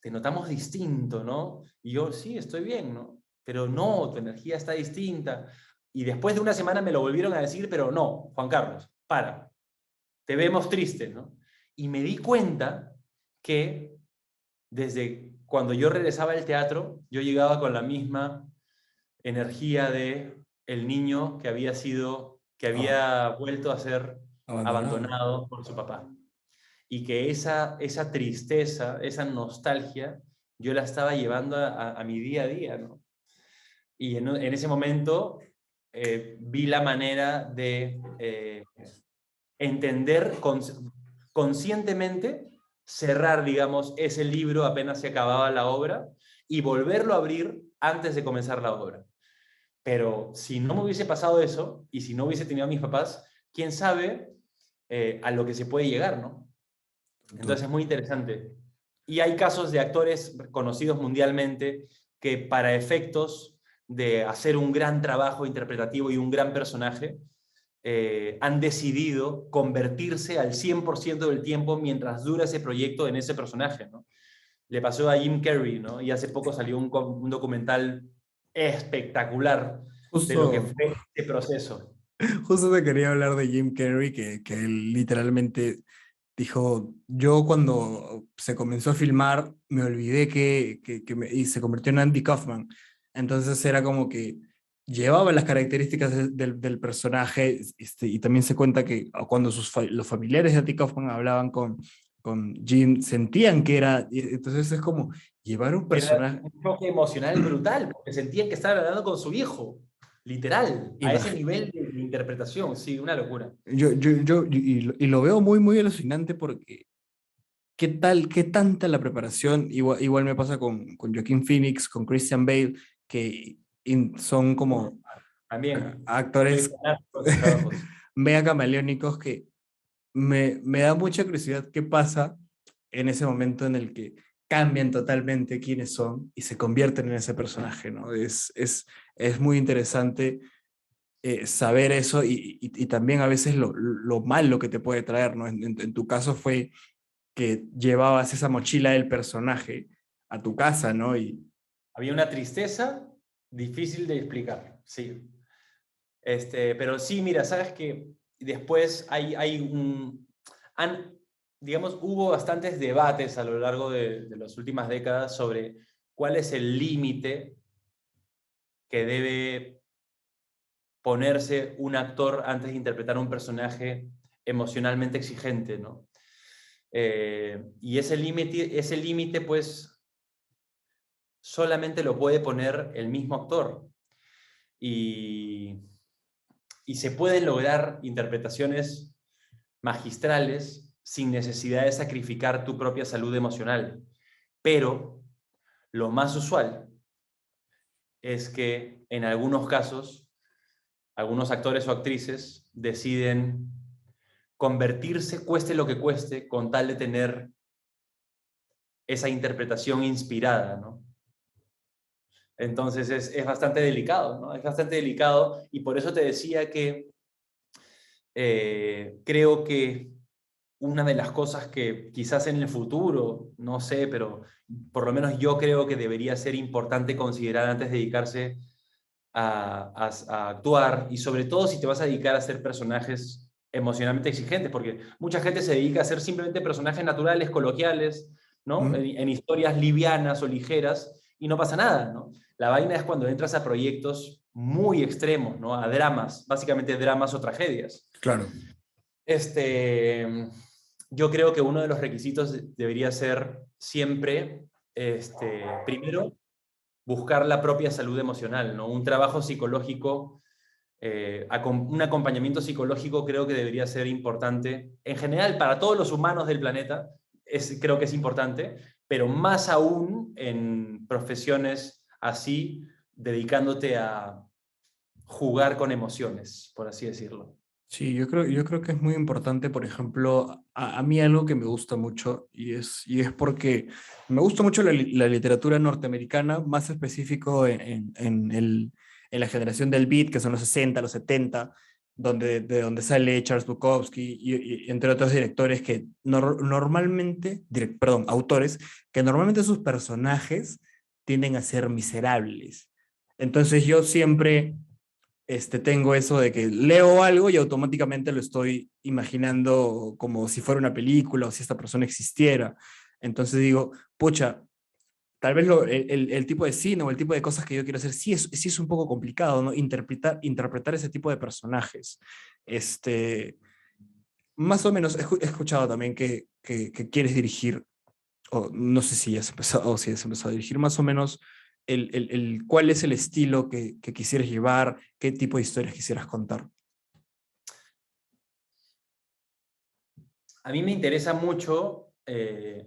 Te notamos distinto, ¿no? Y yo, sí, estoy bien, ¿no? Pero no, tu energía está distinta. Y después de una semana me lo volvieron a decir, pero no, Juan Carlos, para, te vemos triste, ¿no? Y me di cuenta que desde cuando yo regresaba al teatro, yo llegaba con la misma energía de el niño que Ah, había vuelto a ser abandonado. abandonado por su papá. Y que esa tristeza, esa nostalgia, yo la estaba llevando a mi día a día, ¿no? Y en ese momento vi la manera de entender, conscientemente cerrar, digamos, ese libro apenas se acababa la obra y volverlo a abrir antes de comenzar la obra. Pero si no me hubiese pasado eso, y si no hubiese tenido a mis papás, quién sabe a lo que se puede llegar, ¿no? Entonces es muy interesante. Y hay casos de actores conocidos mundialmente que para efectos de hacer un gran trabajo interpretativo y un gran personaje, han decidido convertirse al 100% del tiempo mientras dura ese proyecto en ese personaje, ¿no? Le pasó a Jim Carrey, ¿no? Y hace poco salió un documental espectacular de lo que Justo, fue ese proceso. justo te quería hablar de Jim Carrey, que él literalmente dijo, yo cuando se comenzó a filmar me olvidé y se convirtió en Andy Kaufman. Entonces era como que llevaba las características del personaje, y también se cuenta que cuando los familiares de Andy Kaufman hablaban con Jim, sentían que era, entonces es como llevar un Era personaje. un choque emocional brutal, porque sentían que estaban hablando con su hijo, literal, a ese nivel de interpretación, sí, una locura. Y lo veo muy, muy alucinante porque qué tanta la preparación, igual me pasa con Joaquin Phoenix, con Christian Bale, que son Uf, como también, soy actores fanático de sus trabajos. mega camaleónicos que me da mucha curiosidad qué pasa en ese momento en el que cambian totalmente quiénes son y se convierten en ese personaje, ¿no? Es muy interesante saber eso y también a veces lo malo que te puede traer, ¿no? En tu caso fue que llevabas esa mochila del personaje a tu casa, ¿no? Había una tristeza difícil de explicar, sí. Pero sí, mira, sabes que después digamos, hubo bastantes debates a lo largo de las últimas décadas sobre cuál es el límite que debe ponerse un actor antes de interpretar un personaje emocionalmente exigente, ¿no? Y ese límite, pues, solamente lo puede poner el mismo actor. Y, y se pueden lograr interpretaciones magistrales sin necesidad de sacrificar tu propia salud emocional. Pero lo más usual es que en algunos casos, algunos actores o actrices deciden convertirse, cueste lo que cueste, con tal de tener esa interpretación inspirada, ¿no? Entonces es bastante delicado, ¿no? Es bastante delicado y por eso te decía que creo que una de las cosas que quizás en el futuro, no sé, pero por lo menos yo creo que debería ser importante considerar antes de dedicarse a actuar, y sobre todo si te vas a dedicar a hacer personajes emocionalmente exigentes, porque mucha gente se dedica a hacer simplemente personajes naturales, coloquiales, ¿no? ¿Mm? En historias livianas o ligeras, y no pasa nada, ¿no? La vaina es cuando entras a proyectos muy extremos, ¿no? A dramas, básicamente dramas o tragedias. Claro. Este, yo creo que uno de los requisitos debería ser siempre, primero, buscar la propia salud emocional, ¿no? Un trabajo psicológico, un acompañamiento psicológico creo que debería ser importante. En general, para todos los humanos del planeta, creo que es importante, pero más aún en profesiones así, dedicándote a jugar con emociones, por así decirlo. Sí, yo creo que es muy importante, por ejemplo, a mí algo que me gusta mucho y es porque me gusta mucho la literatura norteamericana, más específico en la generación del beat, que son los 60, los 70, de donde sale Charles Bukowski y entre otros directores que normalmente, perdón, autores, que normalmente sus personajes tienden a ser miserables. Entonces yo siempre tengo eso de que leo algo y automáticamente lo estoy imaginando como si fuera una película o si esta persona existiera. Entonces digo, pucha, tal vez el tipo de cine o el tipo de cosas que yo quiero hacer sí es un poco complicado, ¿no? Interpretar ese tipo de personajes. Más o menos he escuchado también que quieres dirigir, o no sé si has empezado, o si has empezado a dirigir, más o menos cuál es el estilo que quisieras llevar, qué tipo de historias quisieras contar. a mí me interesa mucho,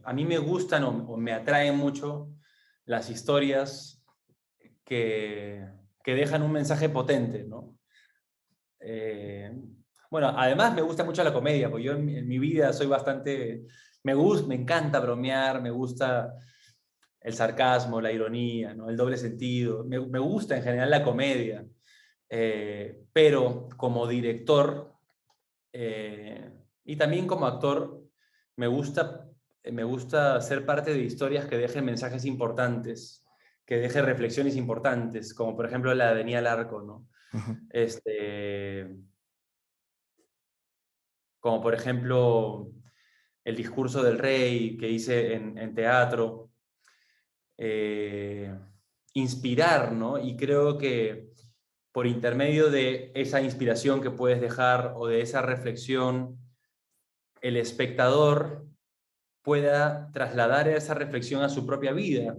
a mí me gustan o me atraen mucho las historias que dejan un mensaje potente, ¿no? Bueno, además me gusta mucho la comedia, porque yo en mi vida soy bastante... me encanta bromear, me gusta el sarcasmo, la ironía, ¿no? El doble sentido. Me gusta en general la comedia. Pero como director y también como actor, me gusta, me gusta ser parte de historias que dejen mensajes importantes, que dejen reflexiones importantes, como por ejemplo la de Daniel Arco, ¿no? Ajá. Como por ejemplo el discurso del rey que hice en teatro, inspirar, ¿no? Y creo que por intermedio de esa inspiración que puedes dejar o de esa reflexión, el espectador pueda trasladar esa reflexión a su propia vida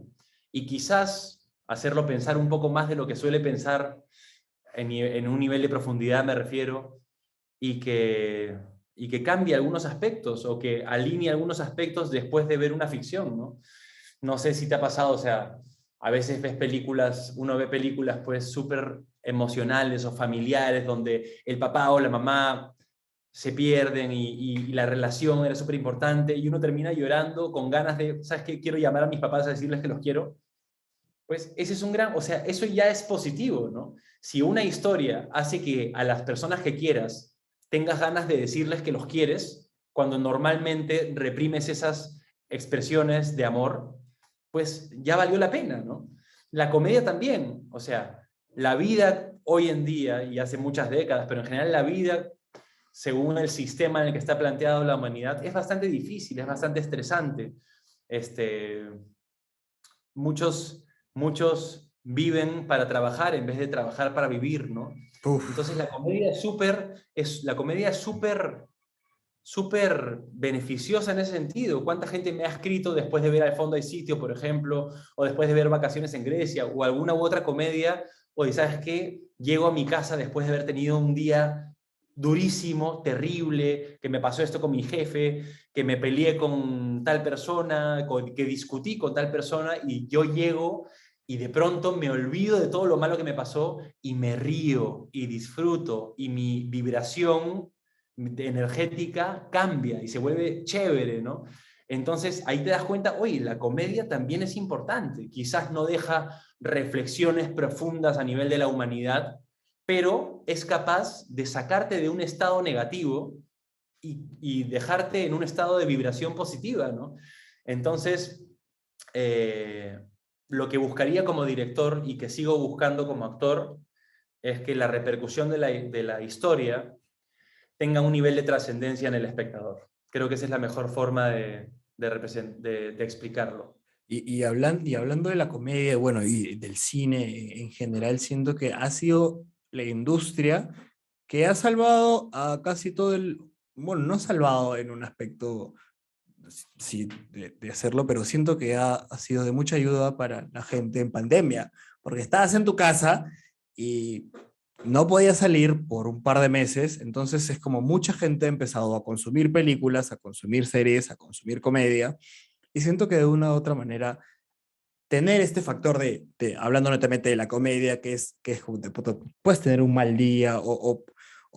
y quizás hacerlo pensar un poco más de lo que suele pensar en un nivel de profundidad, me refiero, y que cambie algunos aspectos o que alinee algunos aspectos después de ver una ficción, ¿no? No sé si te ha pasado, o sea, a veces ves películas, uno ve películas pues súper emocionales o familiares donde el papá o la mamá se pierden y la relación era súper importante y uno termina llorando con ganas de, ¿sabes qué? Quiero llamar a mis papás a decirles que los quiero. Pues ese es un gran, o sea, eso ya es positivo, ¿no? Si una historia hace que a las personas que quieras tengas ganas de decirles que los quieres, cuando normalmente reprimes esas expresiones de amor, pues ya valió la pena, ¿no? La comedia también, o sea, la vida hoy en día, y hace muchas décadas, pero en general la vida, según el sistema en el que está planteado la humanidad, es bastante difícil, es bastante estresante. Este, muchos, muchos viven para trabajar en vez de trabajar para vivir, ¿no? Entonces Uf. la comedia es súper beneficiosa en ese sentido. ¿Cuánta gente me ha escrito después de ver Al fondo hay sitio, por ejemplo, o después de ver Vacaciones en Grecia, o alguna u otra comedia? Oye, ¿sabes qué? Llego a mi casa después de haber tenido un día durísimo, terrible, que me pasó esto con mi jefe, que me peleé con tal persona, que discutí con tal persona, y yo llego y de pronto me olvido de todo lo malo que me pasó y me río y disfruto y mi vibración energética cambia y se vuelve chévere, ¿no? Entonces ahí te das cuenta, oye, la comedia también es importante, quizás no deja reflexiones profundas a nivel de la humanidad, pero es capaz de sacarte de un estado negativo y dejarte en un estado de vibración positiva, ¿no? Entonces, eh, lo que buscaría como director y que sigo buscando como actor es que la repercusión de la historia tenga un nivel de trascendencia en el espectador. Creo que esa es la mejor forma de explicarlo. Y hablando de la comedia, bueno, y del cine en general, siento que ha sido la industria que ha salvado a casi todo el, bueno, no salvado en un aspecto, sí, de hacerlo, pero siento que ha sido de mucha ayuda para la gente en pandemia, porque estabas en tu casa y no podías salir por un par de meses, entonces es como mucha gente ha empezado a consumir películas, a consumir series, a consumir comedia, y siento que de una u otra manera tener este factor hablando netamente de la comedia, que es como de puta, puedes tener un mal día o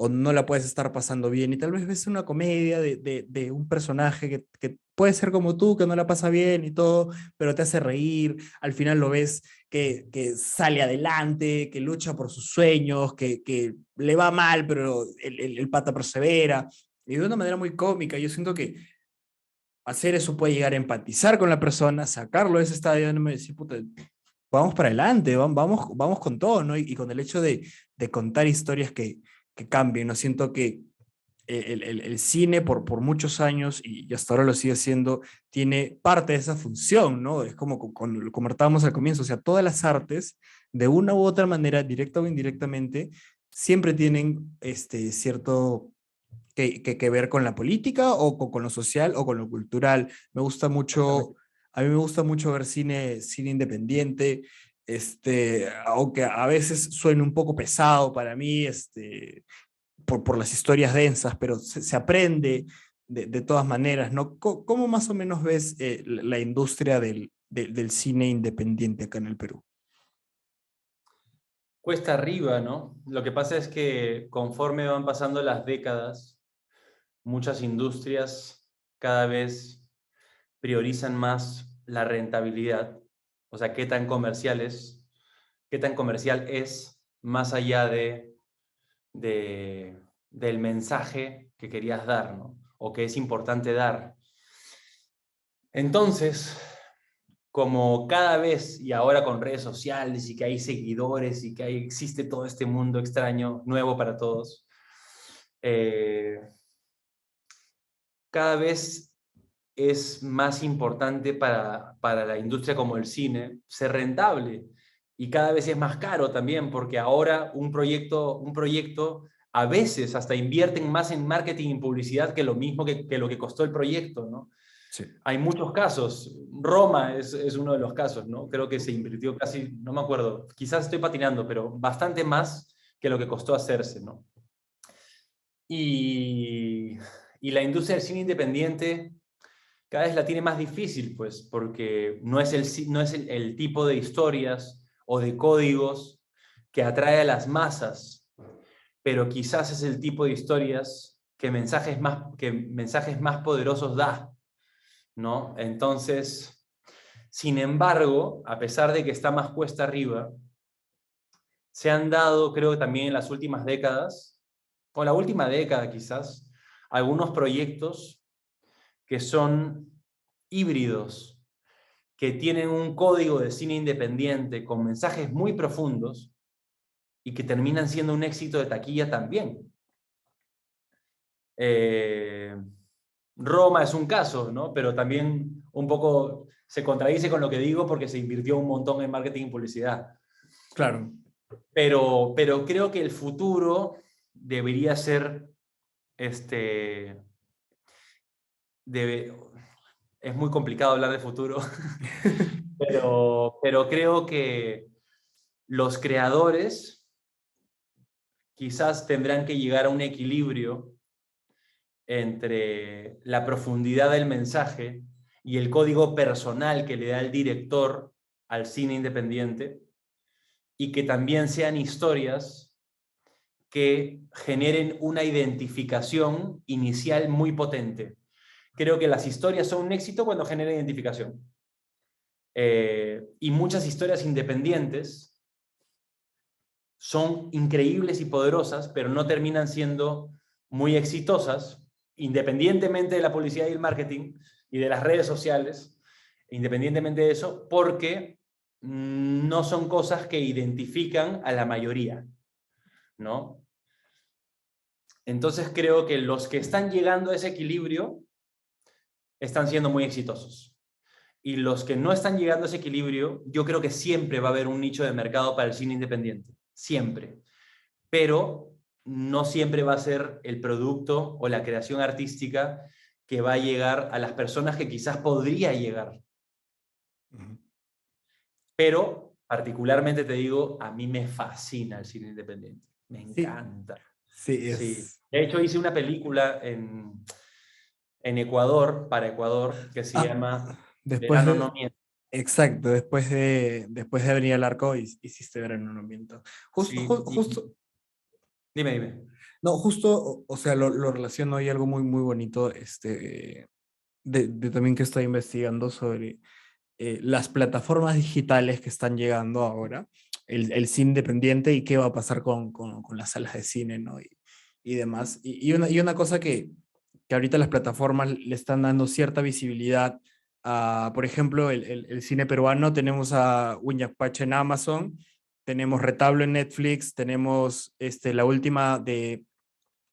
no la puedes estar pasando bien y tal vez ves una comedia de un personaje que puede ser como tú, que no la pasa bien y todo, pero te hace reír, al final lo ves que sale adelante, que lucha por sus sueños, que le va mal, pero el pata persevera, y de una manera muy cómica. Yo siento que hacer eso puede llegar a empatizar con la persona, sacarlo de ese estadio y decir, puta, vamos para adelante, vamos con todo, ¿no? Y con el hecho de contar historias que cambien, ¿no? Siento que el cine por muchos años, y hasta ahora lo sigue siendo, tiene parte de esa función, ¿no? Es como lo comentábamos al comienzo, o sea, todas las artes, de una u otra manera, directa o indirectamente, siempre tienen cierto que ver con la política o con lo social o con lo cultural. Me gusta mucho, Exactamente. a mí me gusta mucho ver cine independiente, aunque a veces suene un poco pesado para mí, por las historias densas, pero se aprende de todas maneras, ¿no? ¿Cómo más o menos ves la industria del cine independiente acá en el Perú? Cuesta arriba, ¿no? Lo que pasa es que conforme van pasando las décadas, muchas industrias cada vez priorizan más la rentabilidad, o sea, qué tan comercial es más allá del mensaje que querías dar, ¿no? O que es importante dar. Entonces, como cada vez, y ahora con redes sociales, y que hay seguidores, y que existe todo este mundo extraño, nuevo para todos, eh, cada vez es más importante para la industria como el cine ser rentable. Y cada vez es más caro también, porque ahora un proyecto a veces hasta invierten más en marketing y publicidad que lo mismo que lo que costó el proyecto, ¿no? Sí. Hay muchos casos. Roma es uno de los casos, ¿no? Creo que se invirtió casi, no me acuerdo, quizás estoy patinando, pero bastante más que lo que costó hacerse, ¿no? Y, y la industria del cine independiente cada vez la tiene más difícil, pues, porque no es el tipo de historias o de códigos que atrae a las masas, pero quizás es el tipo de historias que mensajes más poderosos da, ¿no? Entonces, sin embargo, a pesar de que está más cuesta arriba, se han dado, creo que también en las últimas décadas, o la última década quizás, algunos proyectos que son híbridos, que tienen un código de cine independiente con mensajes muy profundos y que terminan siendo un éxito de taquilla también. Eh, Roma es un caso, ¿no? Pero también un poco se contradice con lo que digo porque se invirtió un montón en marketing y publicidad. Claro. Pero creo que el futuro debería ser, debe, es muy complicado hablar de futuro, pero creo que los creadores quizás tendrán que llegar a un equilibrio entre la profundidad del mensaje y el código personal que le da el director al cine independiente, y que también sean historias que generen una identificación inicial muy potente. Creo que las historias son un éxito cuando generan identificación. Y muchas historias independientes son increíbles y poderosas, pero no terminan siendo muy exitosas, independientemente de la publicidad y el marketing y de las redes sociales, independientemente de eso, porque no son cosas que identifican a la mayoría, ¿no? Entonces creo que los que están llegando a ese equilibrio están siendo muy exitosos. Y los que no están llegando a ese equilibrio, yo creo que siempre va a haber un nicho de mercado para el cine independiente. Siempre. Pero no siempre va a ser el producto o la creación artística que va a llegar a las personas que quizás podría llegar. Pero, particularmente te digo, a mí me fascina el cine independiente. Me Sí, encanta. sí, Sí. De hecho, hice una película en Ecuador, para Ecuador, que se Ah, llama después Verano de, no miente. exacto, después de Avenida el Arco hiciste Verano No Miento. Justo, Sí, justo, dime, dime. no, justo, o sea, lo relaciono ahí algo muy, muy bonito, de también que estoy investigando sobre las plataformas digitales que están llegando ahora, el cine independiente y qué va a pasar con las salas de cine, ¿no? Y demás. Y una cosa que ahorita las plataformas le están dando cierta visibilidad a, por ejemplo, el cine peruano. Tenemos a Pacha en Amazon, tenemos Retablo en Netflix, tenemos la última de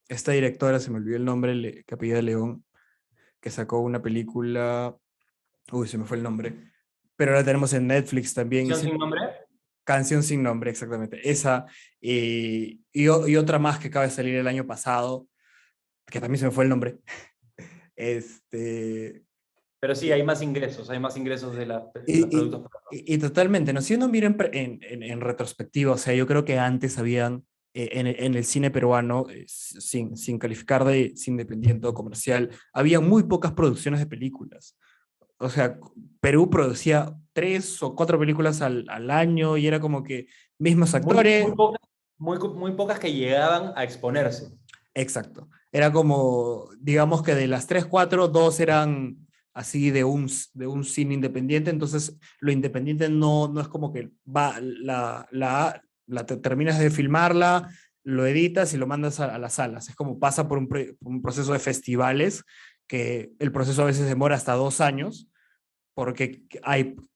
esta directora, se me olvidó el nombre, que apellida León, que sacó una película, uy, se me fue el nombre, pero la tenemos en Netflix también. ¿Canción sin nombre? Canción sin nombre, exactamente. Esa, y otra más que acaba de salir el año pasado, que también se me fue el nombre. Este, Pero sí, hay más ingresos de los y, productos. y totalmente, ¿no? Si uno mira en retrospectiva, o sea, yo creo que antes habían en el cine peruano, sin calificar de independiente o comercial, había muy pocas producciones de películas. O sea, Perú producía 3 o 4 películas al año y era como que mismos actores. Muy pocas que llegaban a exponerse. Exacto. Era como, digamos que de las 3 4 2 eran así de un cine independiente, entonces lo independiente no es como que terminas de filmarla, lo editas y lo mandas a las salas. Es como pasa por un proceso de festivales, que el proceso a veces demora hasta 2 años, porque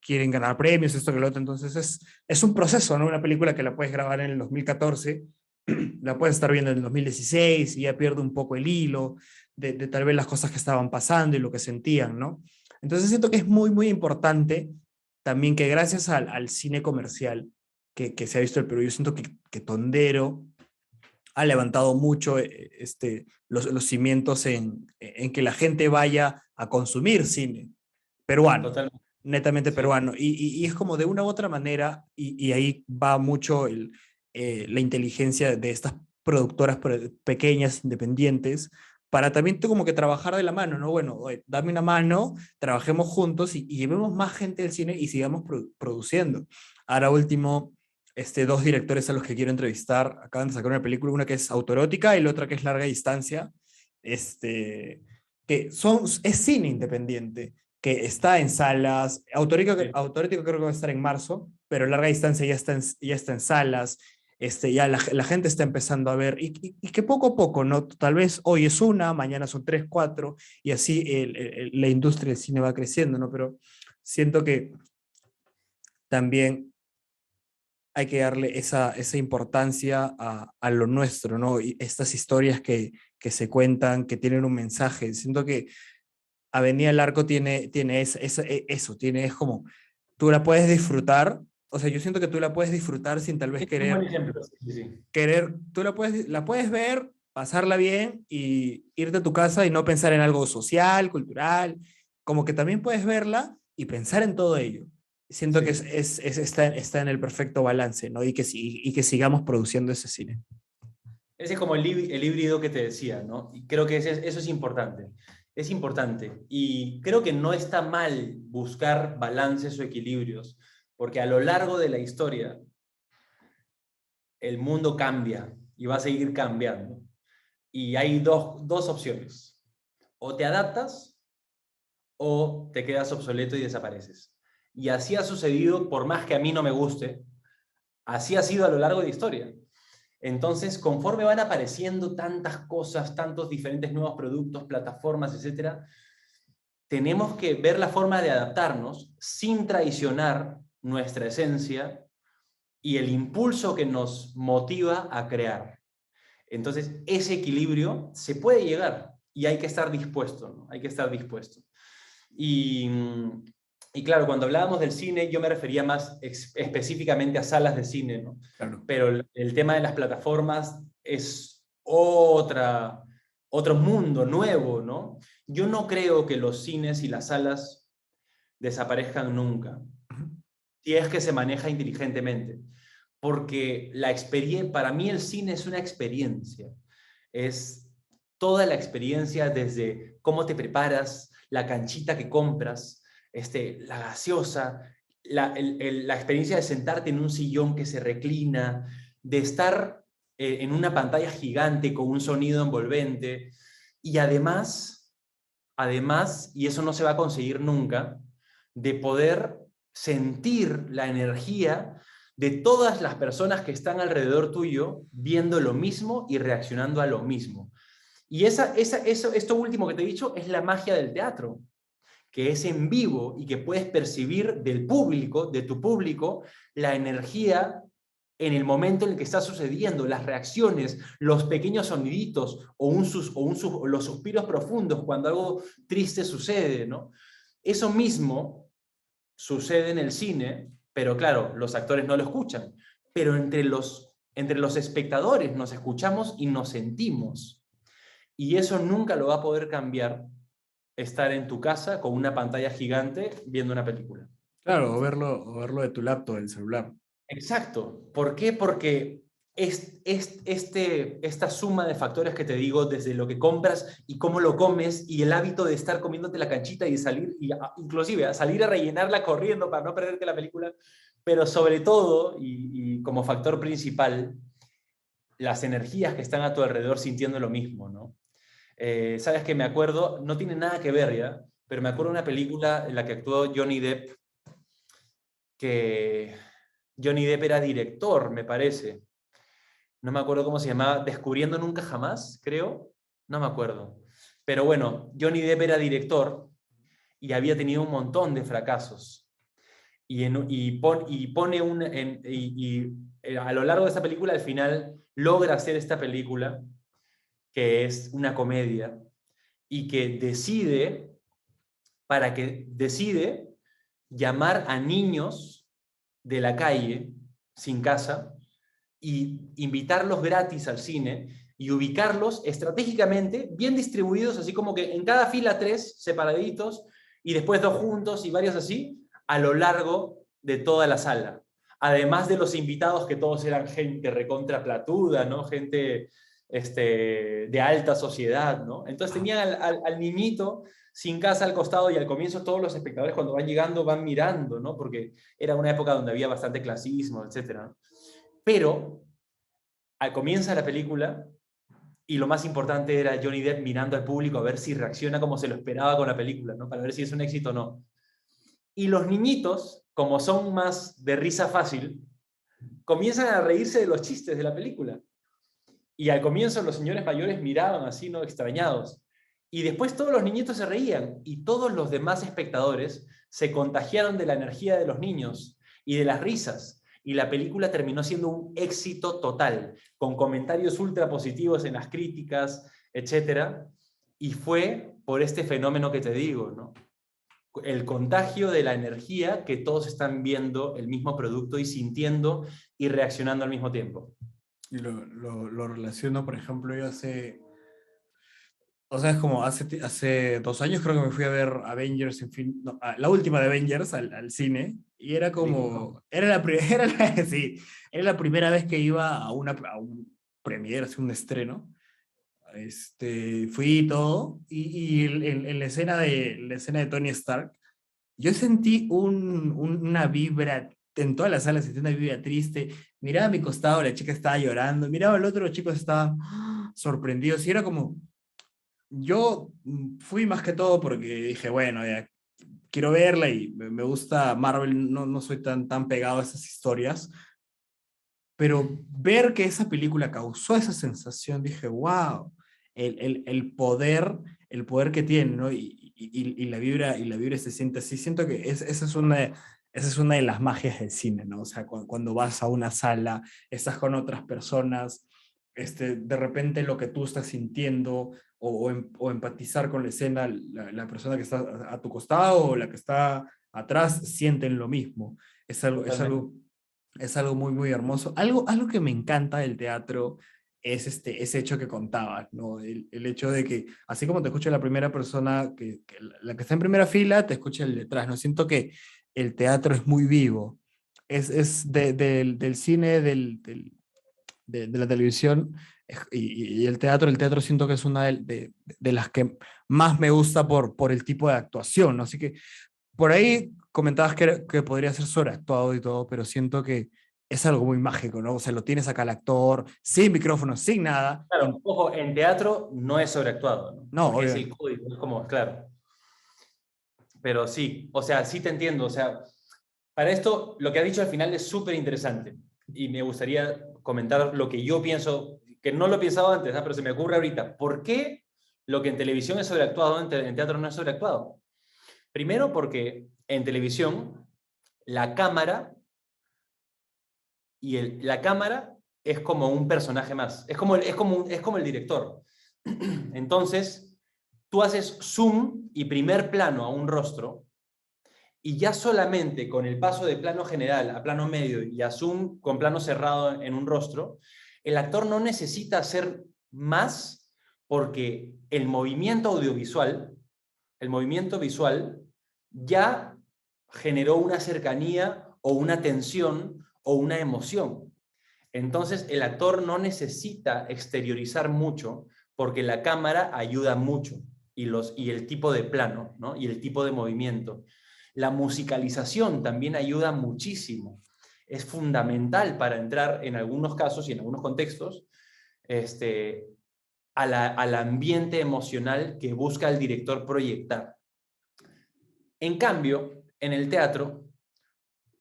quieren ganar premios, esto que lo otro. Entonces es un proceso, ¿no? Una película que la puedes grabar en el 2014, la puedes estar viendo en el 2016 y ya pierde un poco el hilo de tal vez las cosas que estaban pasando y lo que sentían, ¿no? Entonces siento que es muy, muy importante también que gracias al cine comercial que se ha visto en el Perú, yo siento que Tondero ha levantado mucho los cimientos en que la gente vaya a consumir cine peruano, Totalmente. netamente Sí. peruano. Y es como de una u otra manera, y ahí va mucho la inteligencia de estas productoras pequeñas, independientes, para también tú como que trabajar de la mano, ¿no? Bueno, oye, dame una mano, trabajemos juntos y llevemos más gente al cine y sigamos produciendo. Ahora último, 2 directores a los que quiero entrevistar acaban de sacar una película, una que es autoerótica y la otra que es larga distancia, es cine independiente que está en salas. Sí. Autorético creo que va a estar en marzo, pero larga distancia ya está en salas. Ya la gente está empezando a ver, y que poco a poco, ¿no? Tal vez hoy es una, mañana son 3 4 y así la industria del cine va creciendo, ¿no? Pero siento que también hay que darle esa importancia a lo nuestro, ¿no? Y estas historias que se cuentan, que tienen un mensaje. Siento que Avenida del Arco tiene eso, es como, tú la puedes disfrutar, o sea, yo siento que tú la puedes disfrutar sin tal vez Es un buen ejemplo. Sí, sí, sí. tú la puedes ver, pasarla bien y irte a tu casa y no pensar en algo social, cultural, como que también puedes verla y pensar en todo ello. Siento que Sí. está en el perfecto balance, ¿no? Y que sigamos produciendo ese cine. Ese es como el híbrido que te decía, ¿no? Y creo que eso es importante. Es importante. Y creo que no está mal buscar balances o equilibrios, porque a lo largo de la historia el mundo cambia y va a seguir cambiando. Y hay dos opciones. O te adaptas o te quedas obsoleto y desapareces. Y así ha sucedido, por más que a mí no me guste, así ha sido a lo largo de la historia. Entonces, conforme van apareciendo tantas cosas, tantos diferentes nuevos productos, plataformas, etcétera, tenemos que ver la forma de adaptarnos sin traicionar nuestra esencia y el impulso que nos motiva a crear. Entonces, ese equilibrio se puede llegar y hay que estar dispuesto, ¿no? Hay que estar dispuesto. Y, y claro, cuando hablábamos del cine, yo me refería más específicamente a salas de cine, ¿no? Claro. Pero el tema de las plataformas es otro mundo nuevo, ¿no? Yo no creo que los cines y las salas desaparezcan nunca, si es que se maneja inteligentemente, porque para mí el cine es una experiencia, es toda la experiencia desde cómo te preparas, la canchita que compras, la gaseosa, la experiencia de sentarte en un sillón que se reclina, de estar en una pantalla gigante con un sonido envolvente, y además, y eso no se va a conseguir nunca, de poder sentir la energía de todas las personas que están alrededor tuyo viendo lo mismo y reaccionando a lo mismo. Y esto último que te he dicho es la magia del teatro, que es en vivo y que puedes percibir del público, de tu público, la energía en el momento en el que está sucediendo, las reacciones, los pequeños soniditos o los suspiros profundos cuando algo triste sucede, ¿no? Eso mismo sucede en el cine, pero claro, los actores no lo escuchan, pero entre los espectadores nos escuchamos y nos sentimos. Y eso nunca lo va a poder cambiar estar en tu casa con una pantalla gigante viendo una película. Claro, o verlo de tu laptop, del celular. Exacto. ¿Por qué? Porque esta suma de factores que te digo, desde lo que compras y cómo lo comes, y el hábito de estar comiéndote la canchita y salir, inclusive a salir a rellenarla corriendo para no perderte la película, pero sobre todo, y como factor principal, las energías que están a tu alrededor sintiendo lo mismo, ¿no? Sabes que me acuerdo, no tiene nada que ver ya, pero me acuerdo de una película en la que actuó Johnny Depp, que Johnny Depp era director, me parece. No me acuerdo cómo se llamaba, Descubriendo Nunca Jamás, creo. No me acuerdo. Pero bueno, Johnny Depp era director y había tenido un montón de fracasos. A lo largo de esta película, al final, logra hacer esta película, que es una comedia, y que decide llamar a niños de la calle, sin casa, y invitarlos gratis al cine y ubicarlos estratégicamente, bien distribuidos, así como que en cada fila 3 separaditos y después 2 juntos y varios así, a lo largo de toda la sala. Además de los invitados, que todos eran gente recontraplatuda, ¿no? Gente de alta sociedad, ¿no? Entonces tenían al niñito sin casa al costado, y al comienzo todos los espectadores cuando van llegando van mirando, ¿no? Porque era una época donde había bastante clasismo, etcétera. Pero al comienzo de la película, y lo más importante era Johnny Depp mirando al público a ver si reacciona como se lo esperaba con la película, ¿no? Para ver si es un éxito o no. Y los niñitos, como son más de risa fácil, comienzan a reírse de los chistes de la película. Y al comienzo los señores mayores miraban así, ¿no? Extrañados. Y después todos los niñitos se reían, y todos los demás espectadores se contagiaron de la energía de los niños y de las risas. Y la película terminó siendo un éxito total, con comentarios ultra positivos en las críticas, etc. Y fue por este fenómeno que te digo, ¿no? El contagio de la energía, que todos están viendo el mismo producto y sintiendo y reaccionando al mismo tiempo. Y lo relaciono, por ejemplo, yo o sea, es como hace 2 años creo que me fui a ver Avengers, en fin, no, la última de Avengers al cine, y era como, sí, era la primera vez que iba a un premiere, así un estreno. Fui y todo, y en la escena de Tony Stark, yo sentí una vibra, en toda la sala sentí una vibra triste. Miraba a mi costado, la chica estaba llorando, miraba al otro, los chicos estaban sorprendidos, y era como, yo fui más que todo porque dije, bueno, ya quiero verla, y me gusta Marvel, no soy tan pegado a esas historias, pero ver que esa película causó esa sensación, dije, wow, el poder que tiene, ¿no? Y la vibra se siente así. Siento que esa es una de las magias del cine, ¿no? O sea, cuando vas a una sala, estás con otras personas, de repente lo que tú estás sintiendo, o empatizar con la escena, la persona que está a tu costado o la que está atrás sienten lo mismo. Es algo, es Totalmente. algo, es algo muy, muy hermoso. Algo que me encanta del teatro es ese hecho que contabas, ¿no? El hecho de que, así como te escucha la primera persona, que la que está en primera fila, te escucha el detrás, ¿no? Siento que el teatro es muy vivo. Es del cine, de la televisión, y el teatro siento que es una de las que más me gusta por el tipo de actuación, ¿no? Así que por ahí comentabas que podría ser sobreactuado y todo, pero siento que es algo muy mágico, ¿no? O sea, lo tienes acá al actor, sin micrófono, sin nada. Claro, ojo, en teatro no es sobreactuado, ¿no? No, Porque es el obvio. código, es como, claro. Pero sí, o sea, sí te entiendo. O sea, para esto, lo que has dicho al final es súper interesante. Y me gustaría comentar lo que yo pienso, que no lo he pensado antes, pero se me ocurre ahorita. ¿Por qué lo que en televisión es sobreactuado, en teatro no es sobreactuado? Primero porque en televisión la cámara la cámara es como un personaje más, es como el director. Entonces, tú haces zoom y primer plano a un rostro, y ya solamente con el paso de plano general a plano medio y a zoom con plano cerrado en un rostro, el actor no necesita hacer más, porque el movimiento visual ya generó una cercanía o una tensión o una emoción. Entonces el actor no necesita exteriorizar mucho porque la cámara ayuda mucho y el tipo de plano, ¿no? Y el tipo de movimiento. La musicalización también ayuda muchísimo. Es fundamental para entrar en algunos casos y en algunos contextos al ambiente emocional que busca el director proyectar. En cambio, en el teatro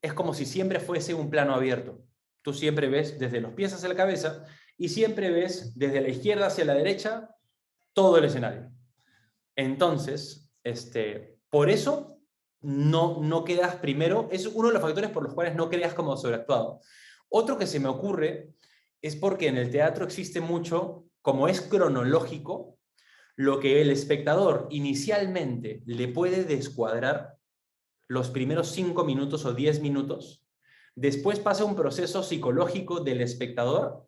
es como si siempre fuese un plano abierto. Tú siempre ves desde los pies hacia la cabeza y siempre ves desde la izquierda hacia la derecha todo el escenario. Entonces, por eso no quedas primero, es uno de los factores por los cuales no quedas como sobreactuado. Otro que se me ocurre es porque en el teatro existe mucho, como es cronológico, lo que el espectador inicialmente le puede descuadrar los primeros 5 minutos o 10 minutos, después pasa un proceso psicológico del espectador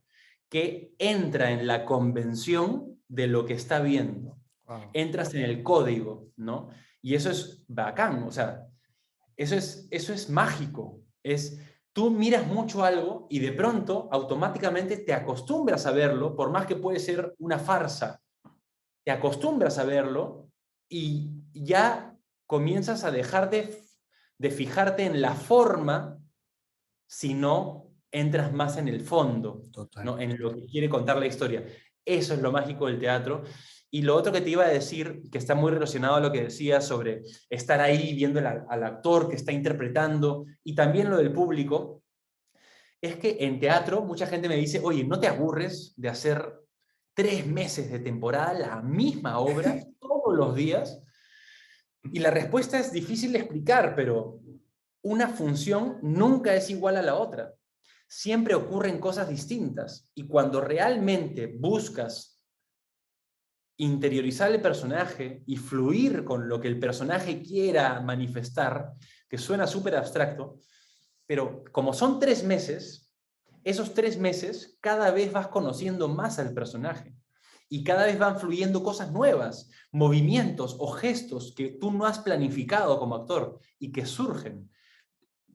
que entra en la convención de lo que está viendo. Wow. Entras en el código, ¿no? Y eso es bacán, o sea, eso es mágico. Tú miras mucho algo y de pronto automáticamente te acostumbras a verlo, por más que puede ser una farsa, te acostumbras a verlo y ya comienzas a dejar de fijarte en la forma, sino entras más en el fondo, Total. ¿no? En lo que quiere contar la historia. Eso es lo mágico del teatro. Y lo otro que te iba a decir, que está muy relacionado a lo que decías sobre estar ahí viendo al actor que está interpretando, y también lo del público, es que en teatro mucha gente me dice, oye, ¿no te aburres de hacer 3 meses de temporada la misma obra todos los días? Y la respuesta es difícil de explicar, pero una función nunca es igual a la otra. Siempre ocurren cosas distintas. Y cuando realmente buscas interiorizar el personaje y fluir con lo que el personaje quiera manifestar, que suena súper abstracto, pero como son 3 meses, esos 3 meses cada vez vas conociendo más al personaje y cada vez van fluyendo cosas nuevas, movimientos o gestos que tú no has planificado como actor y que surgen.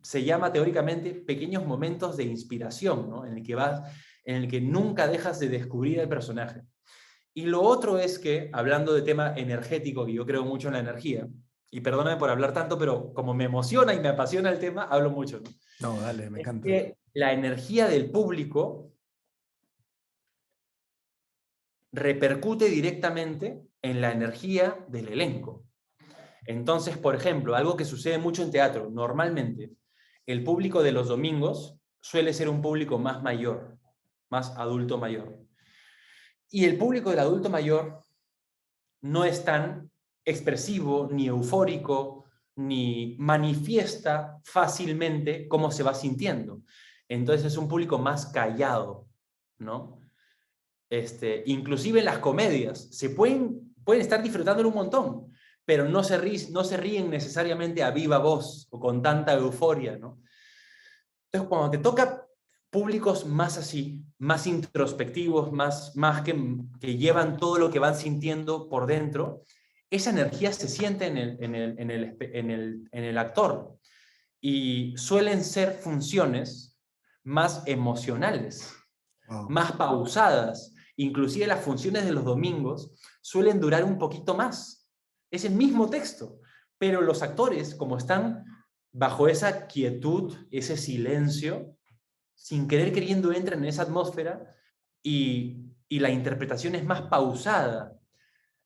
Se llama teóricamente pequeños momentos de inspiración, ¿no? En el que nunca dejas de descubrir el personaje. Y lo otro es que, hablando de tema energético, que yo creo mucho en la energía, y perdóname por hablar tanto, pero como me emociona y me apasiona el tema, hablo mucho, ¿no? No, dale, me Es encanta. que la energía del público repercute directamente en la energía del elenco. Entonces, por ejemplo, algo que sucede mucho en teatro, normalmente, el público de los domingos suele ser un público más mayor, más adulto mayor. Y el público del adulto mayor no es tan expresivo, ni eufórico, ni manifiesta fácilmente cómo se va sintiendo. Entonces es un público más callado, ¿no? Inclusive en las comedias, pueden estar disfrutándolo un montón, pero no se ríen necesariamente a viva voz o con tanta euforia, ¿no? Entonces, cuando te toca públicos más así, más introspectivos, más que llevan todo lo que van sintiendo por dentro, esa energía se siente en el actor. Y suelen ser funciones más emocionales, Wow. más pausadas. Inclusive las funciones de los domingos suelen durar un poquito más. Es el mismo texto, pero los actores, como están bajo esa quietud, ese silencio, sin querer queriendo entran en esa atmósfera y la interpretación es más pausada,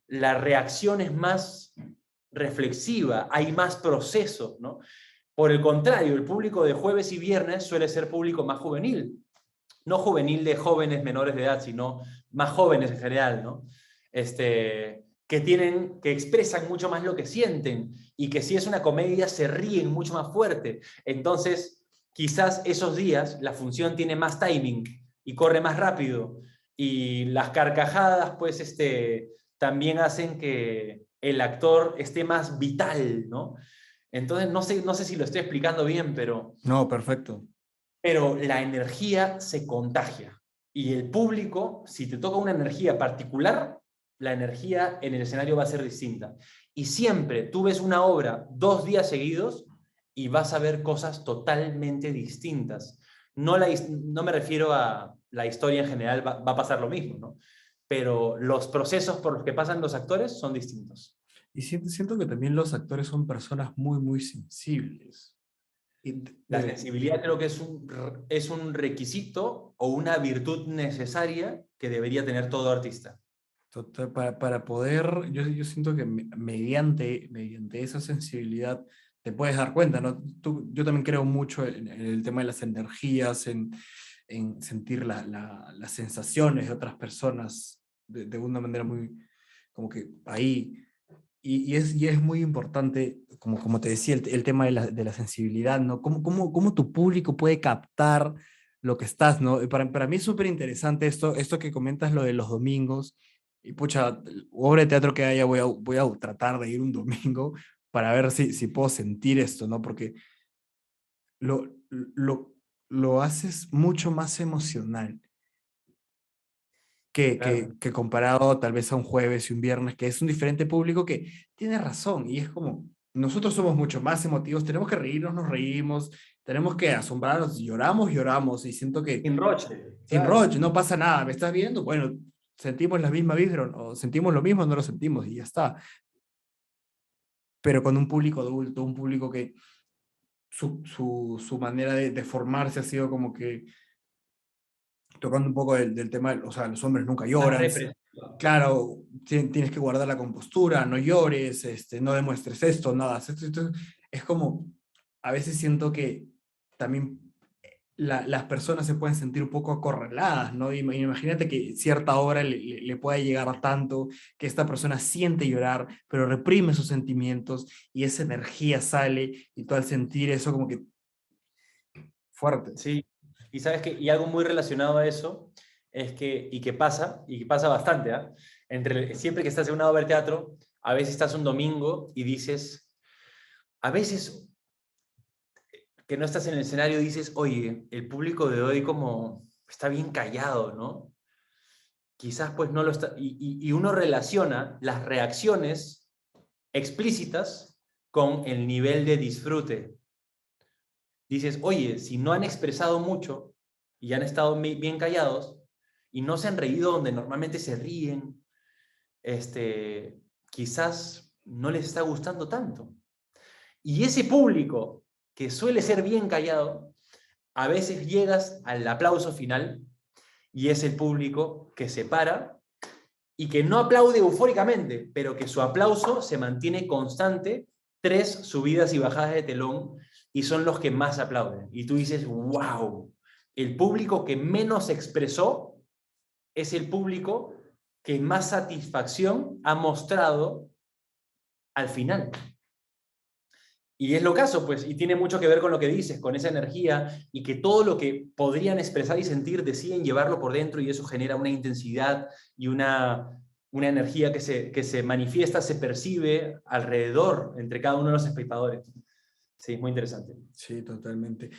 la reacción es más reflexiva, hay más proceso, ¿no? Por el contrario, el público de jueves y viernes suele ser público más juvenil. No juvenil de jóvenes menores de edad, sino más jóvenes en general, ¿no? Que expresan mucho más lo que sienten y que si es una comedia se ríen mucho más fuerte. Entonces, quizás esos días la función tiene más timing y corre más rápido y las carcajadas, pues, también hacen que el actor esté más vital, ¿no? Entonces, no sé si lo estoy explicando bien, No, perfecto. pero la energía se contagia. Y el público, si te toca una energía particular, la energía en el escenario va a ser distinta. Y siempre tú ves una obra 2 días seguidos y vas a ver cosas totalmente distintas. No me refiero a la historia en general, va a pasar lo mismo, ¿no? Pero los procesos por los que pasan los actores son distintos. Y siento que también los actores son personas muy, muy sensibles. Y La sensibilidad creo que es un requisito o una virtud necesaria que debería tener todo artista. total, para poder, yo siento que mediante esa sensibilidad te puedes dar cuenta, ¿no? Yo también creo mucho en el tema de las energías, en sentir las sensaciones de otras personas de una manera muy, como que ahí. Y es muy importante, como te decía, el tema de la sensibilidad, ¿no? ¿Cómo tu público puede captar lo que estás, ¿no? Y para mí es súper interesante esto que comentas, lo de los domingos. Y pucha, obra de teatro que haya, voy a tratar de ir un domingo para ver si puedo sentir esto, ¿no? Porque lo, lo, lo haces mucho más emocional que, Claro. que, que comparado tal vez a un jueves y un viernes, que es un diferente público que tiene razón y es como, nosotros somos mucho más emotivos, tenemos que reírnos, nos reímos, tenemos que asombrarnos, lloramos, lloramos y siento que Sin roche, sin claro. roche, no pasa nada, ¿me estás viendo? Bueno, sentimos la misma vibra o sentimos lo mismo, no lo sentimos y ya está. Pero con un público adulto, un público que su manera de formarse ha sido como que tocando un poco del tema, o sea, los hombres nunca Más lloran. represiva. Claro, tienes que guardar la compostura, no llores, no demuestres esto, nada. Esto es como, a veces siento que también las personas se pueden sentir un poco acorraladas, ¿no? Imagínate que cierta obra le puede llegar tanto que esta persona siente llorar, pero reprime sus sentimientos y esa energía sale y tú al sentir eso como que fuerte. Sí, y sabes que, y algo muy relacionado a eso, es que, y que pasa bastante, ¿ah? Siempre que estás en una obra de teatro, a veces estás un domingo y dices, a veces que no estás en el escenario dices, oye, el público de hoy como está bien callado, ¿no? Quizás pues no lo está, y uno relaciona las reacciones explícitas con el nivel de disfrute. Dices, oye, si no han expresado mucho y han estado bien callados y no se han reído donde normalmente se ríen, quizás no les está gustando tanto. Y ese público que suele ser bien callado, a veces llegas al aplauso final y es el público que se para y que no aplaude eufóricamente, pero que su aplauso se mantiene constante, 3 subidas y bajadas de telón, y son los que más aplauden. Y tú dices, wow, el público que menos expresó es el público que más satisfacción ha mostrado al final. Y es lo caso, pues, y tiene mucho que ver con lo que dices, con esa energía, y que todo lo que podrían expresar y sentir deciden llevarlo por dentro, y eso genera una intensidad y una energía que se manifiesta, se percibe alrededor, entre cada uno de los espectadores. Sí, es muy interesante. Sí, totalmente.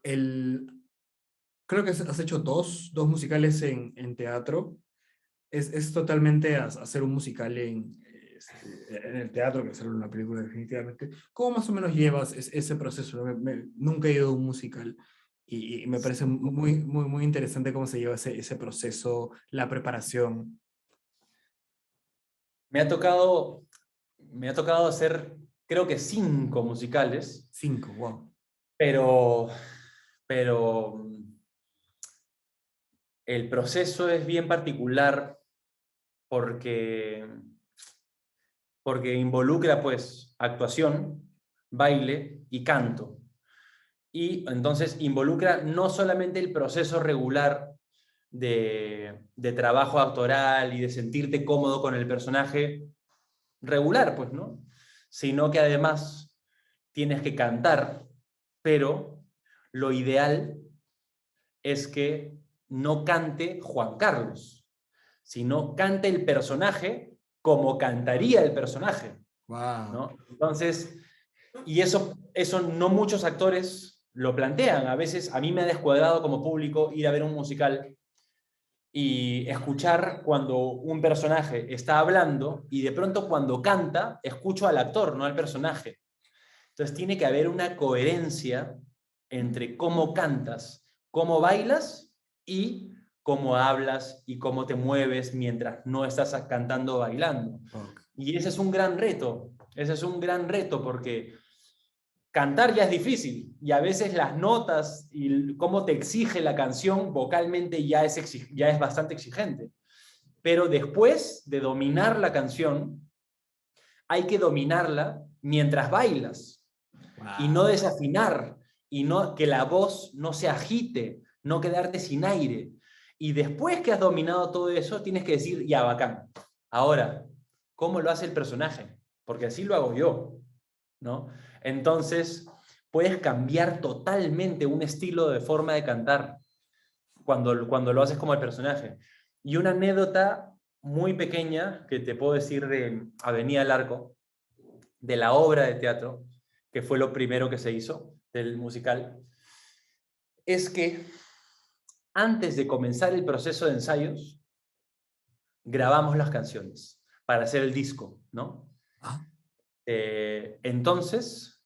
El, Creo que has hecho dos musicales en teatro. Es totalmente hacer un musical en el teatro que hacer una película definitivamente. ¿Cómo más o menos llevas ese proceso? Nunca he ido a un musical y me parece muy, muy, muy interesante cómo se lleva ese proceso, la preparación. Me ha tocado, me ha tocado hacer, creo que 5 musicales, 5, wow. pero, pero el proceso es bien particular porque porque involucra pues actuación, baile y canto. Y entonces involucra no solamente el proceso regular de trabajo actoral y de sentirte cómodo con el personaje regular, pues, ¿no? Sino que además tienes que cantar, pero lo ideal es que no cante Juan Carlos, sino cante el personaje como cantaría el personaje. Wow. ¿No? Entonces, y eso no muchos actores lo plantean. A veces a mí me ha descuadrado como público ir a ver un musical y escuchar cuando un personaje está hablando y de pronto cuando canta, escucho al actor, no al personaje. Entonces tiene que haber una coherencia entre cómo cantas, cómo bailas y cómo hablas y cómo te mueves mientras no estás cantando o bailando. Ok. Y ese es un gran reto, ese es un gran reto porque cantar ya es difícil y a veces las notas y cómo te exige la canción vocalmente ya es bastante exigente. Pero después de dominar la canción, hay que dominarla mientras bailas y no Wow. desafinar y no, que la voz no se agite, no quedarte sin aire. Y después que has dominado todo eso, tienes que decir, ya, bacán. Ahora, ¿cómo lo hace el personaje? Porque así lo hago yo, ¿no? Entonces, puedes cambiar totalmente un estilo de forma de cantar cuando lo haces como el personaje. Y una anécdota muy pequeña que te puedo decir de Avenida al Arco, de la obra de teatro, que fue lo primero que se hizo del musical, es que antes de comenzar el proceso de ensayos, grabamos las canciones para hacer el disco, ¿no? Ah, Entonces,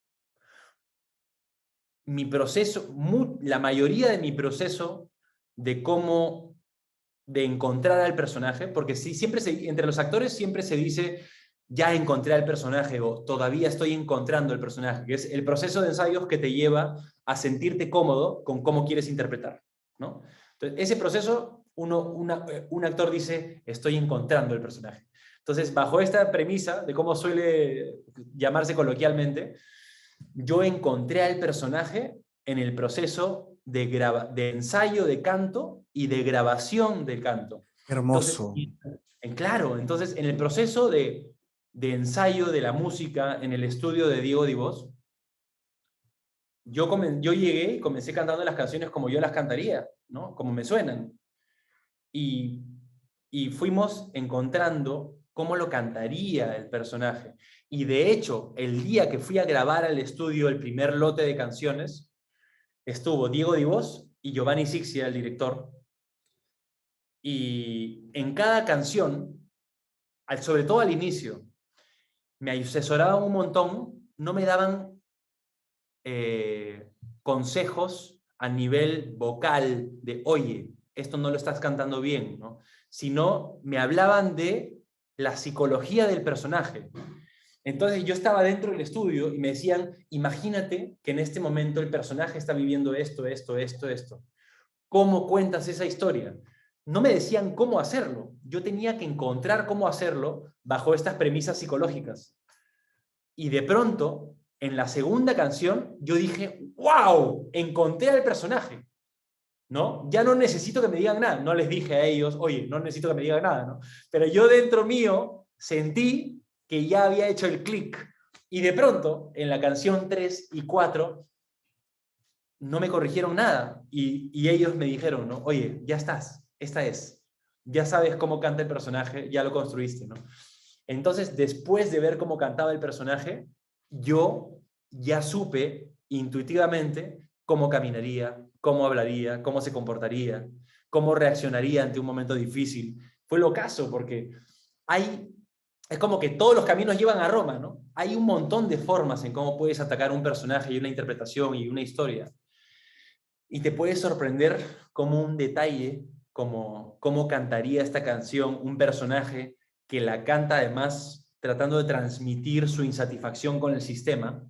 mi proceso, la mayoría de mi proceso de cómo, de encontrar al personaje, porque sí, entre los actores siempre se dice, ya encontré al personaje o todavía estoy encontrando el personaje, que es el proceso de ensayos que te lleva a sentirte cómodo con cómo quieres interpretar, ¿no? Entonces, ese proceso, un actor dice, estoy encontrando el personaje. Entonces, bajo esta premisa de cómo suele llamarse coloquialmente, yo encontré al personaje en el proceso de ensayo de canto y de grabación del canto. Entonces, hermoso. claro, entonces en el proceso de ensayo de la música en el estudio de Diego Divos, yo llegué y comencé cantando las canciones como yo las cantaría, ¿no? Como me suenan. Y, y fuimos encontrando cómo lo cantaría el personaje. Y de hecho, el día que fui a grabar al estudio el primer lote de canciones, estuvo Diego Divos y Giovanni Sixia, el director. Y en cada canción, sobre todo al inicio, me asesoraban un montón, no me daban consejos a nivel vocal de, oye, esto no lo estás cantando bien, ¿no? Sino me hablaban de la psicología del personaje. Entonces yo estaba dentro del estudio y me decían, imagínate que en este momento el personaje está viviendo esto, esto, esto, esto. ¿Cómo cuentas esa historia? No me decían cómo hacerlo. Yo tenía que encontrar cómo hacerlo bajo estas premisas psicológicas. Y de pronto, en la segunda canción, yo dije, ¡wow! Encontré al personaje, ¿no? Ya no necesito que me digan nada. No les dije a ellos, oye, no necesito que me digan nada, ¿no? Pero yo dentro mío sentí que ya había hecho el clic. Y de pronto, en la canción 3 y 4, no me corrigieron nada. Y ellos me dijeron, ¿no? Oye, ya estás, esta es. Ya sabes cómo canta el personaje, ya lo construiste, ¿no? Entonces, después de ver cómo cantaba el personaje, yo ya supe intuitivamente cómo caminaría, cómo hablaría, cómo se comportaría, cómo reaccionaría ante un momento difícil. Fue lo caso, porque es como que todos los caminos llevan a Roma, ¿no? Hay un montón de formas en cómo puedes atacar un personaje y una interpretación y una historia. Y te puede sorprender como un detalle, como cómo cantaría esta canción un personaje que la canta además tratando de transmitir su insatisfacción con el sistema,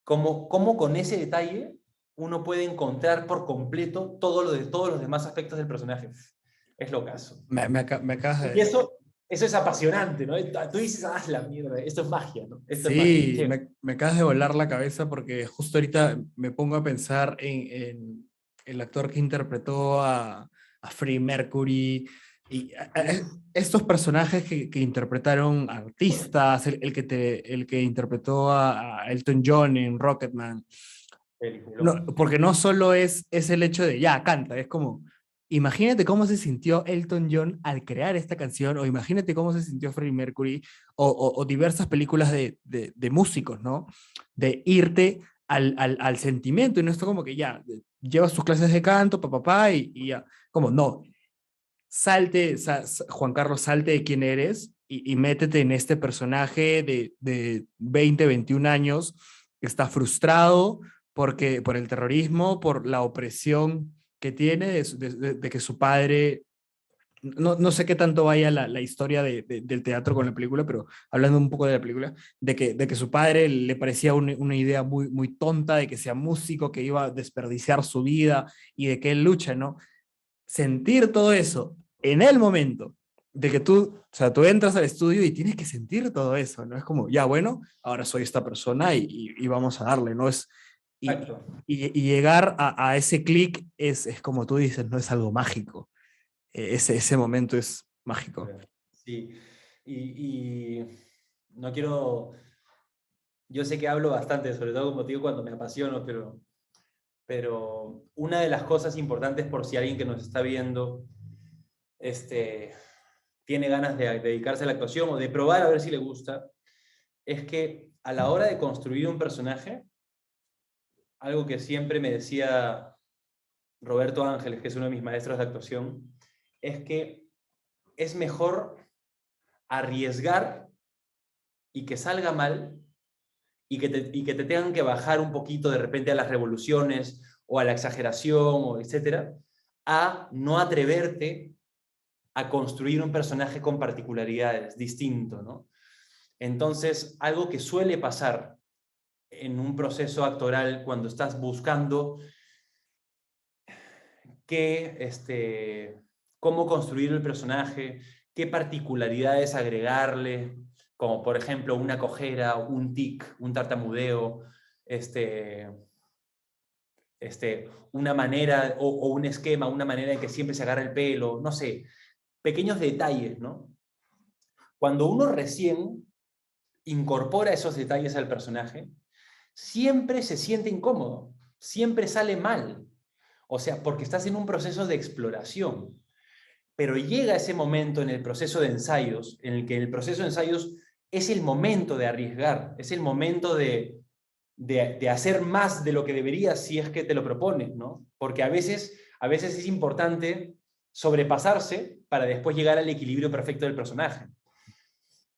cómo con ese detalle uno puede encontrar por completo todos los demás aspectos del personaje. Es lo caso. Me acabas Y de... eso es apasionante, ¿no? Tú dices, ah, la mierda, esto es magia, ¿no? Esto es magia. Sí, Che, me acabas de volar la cabeza porque justo ahorita me pongo a pensar en el actor que interpretó a Freddie Mercury y estos personajes que interpretaron artistas, el que interpretó a Elton John en Rocketman. No, película. porque no solo es el hecho de, ya, canta, es como, imagínate cómo se sintió Elton John al crear esta canción, o imagínate cómo se sintió Freddie Mercury, o diversas películas de músicos, ¿no? De irte al sentimiento, y no esto como que ya, llevas tus clases de canto, papá, y ya, como, no, Juan Carlos, salte de quién eres y métete en este personaje de 20, 21 años que está frustrado porque, por el terrorismo, por la opresión que tiene de que su padre, no sé qué tanto vaya la historia del teatro con la película, pero hablando un poco de la película, de que su padre le parecía una idea muy tonta de que sea músico, que iba a desperdiciar su vida y de que él lucha, ¿no? Sentir todo eso en el momento de que tú, o sea, tú entras al estudio y tienes que sentir todo eso, ¿no? Es como, ya, bueno, ahora soy esta persona y vamos a darle, ¿no? Y, Exacto. y llegar a ese clic es como tú dices, no es algo mágico. Ese momento es mágico. Sí, y no quiero, yo sé que hablo bastante, sobre todo como te digo cuando me apasiono, pero una de las cosas importantes por si alguien que nos está viendo tiene ganas de dedicarse a la actuación o de probar a ver si le gusta, es que a la hora de construir un personaje, algo que siempre me decía Roberto Ángeles, que es uno de mis maestros de actuación, es que es mejor arriesgar y que salga mal y que te tengan que bajar un poquito de repente a las revoluciones o a la exageración, o etcétera, a no atreverte a construir un personaje con particularidades distinto, ¿no? Entonces, algo que suele pasar en un proceso actoral cuando estás buscando cómo construir el personaje, qué particularidades agregarle, como por ejemplo una cojera, un tic, un tartamudeo, una manera o un esquema, una manera en que siempre se agarra el pelo, no sé, pequeños detalles, ¿no? Cuando uno recién incorpora esos detalles al personaje, siempre se siente incómodo, siempre sale mal. O sea, porque estás en un proceso de exploración. Pero llega ese momento en el proceso de ensayos, en el que el proceso de ensayos es el momento de arriesgar, es el momento de hacer más de lo que deberías si es que te lo propones, ¿no? Porque a veces es importante sobrepasarse para después llegar al equilibrio perfecto del personaje.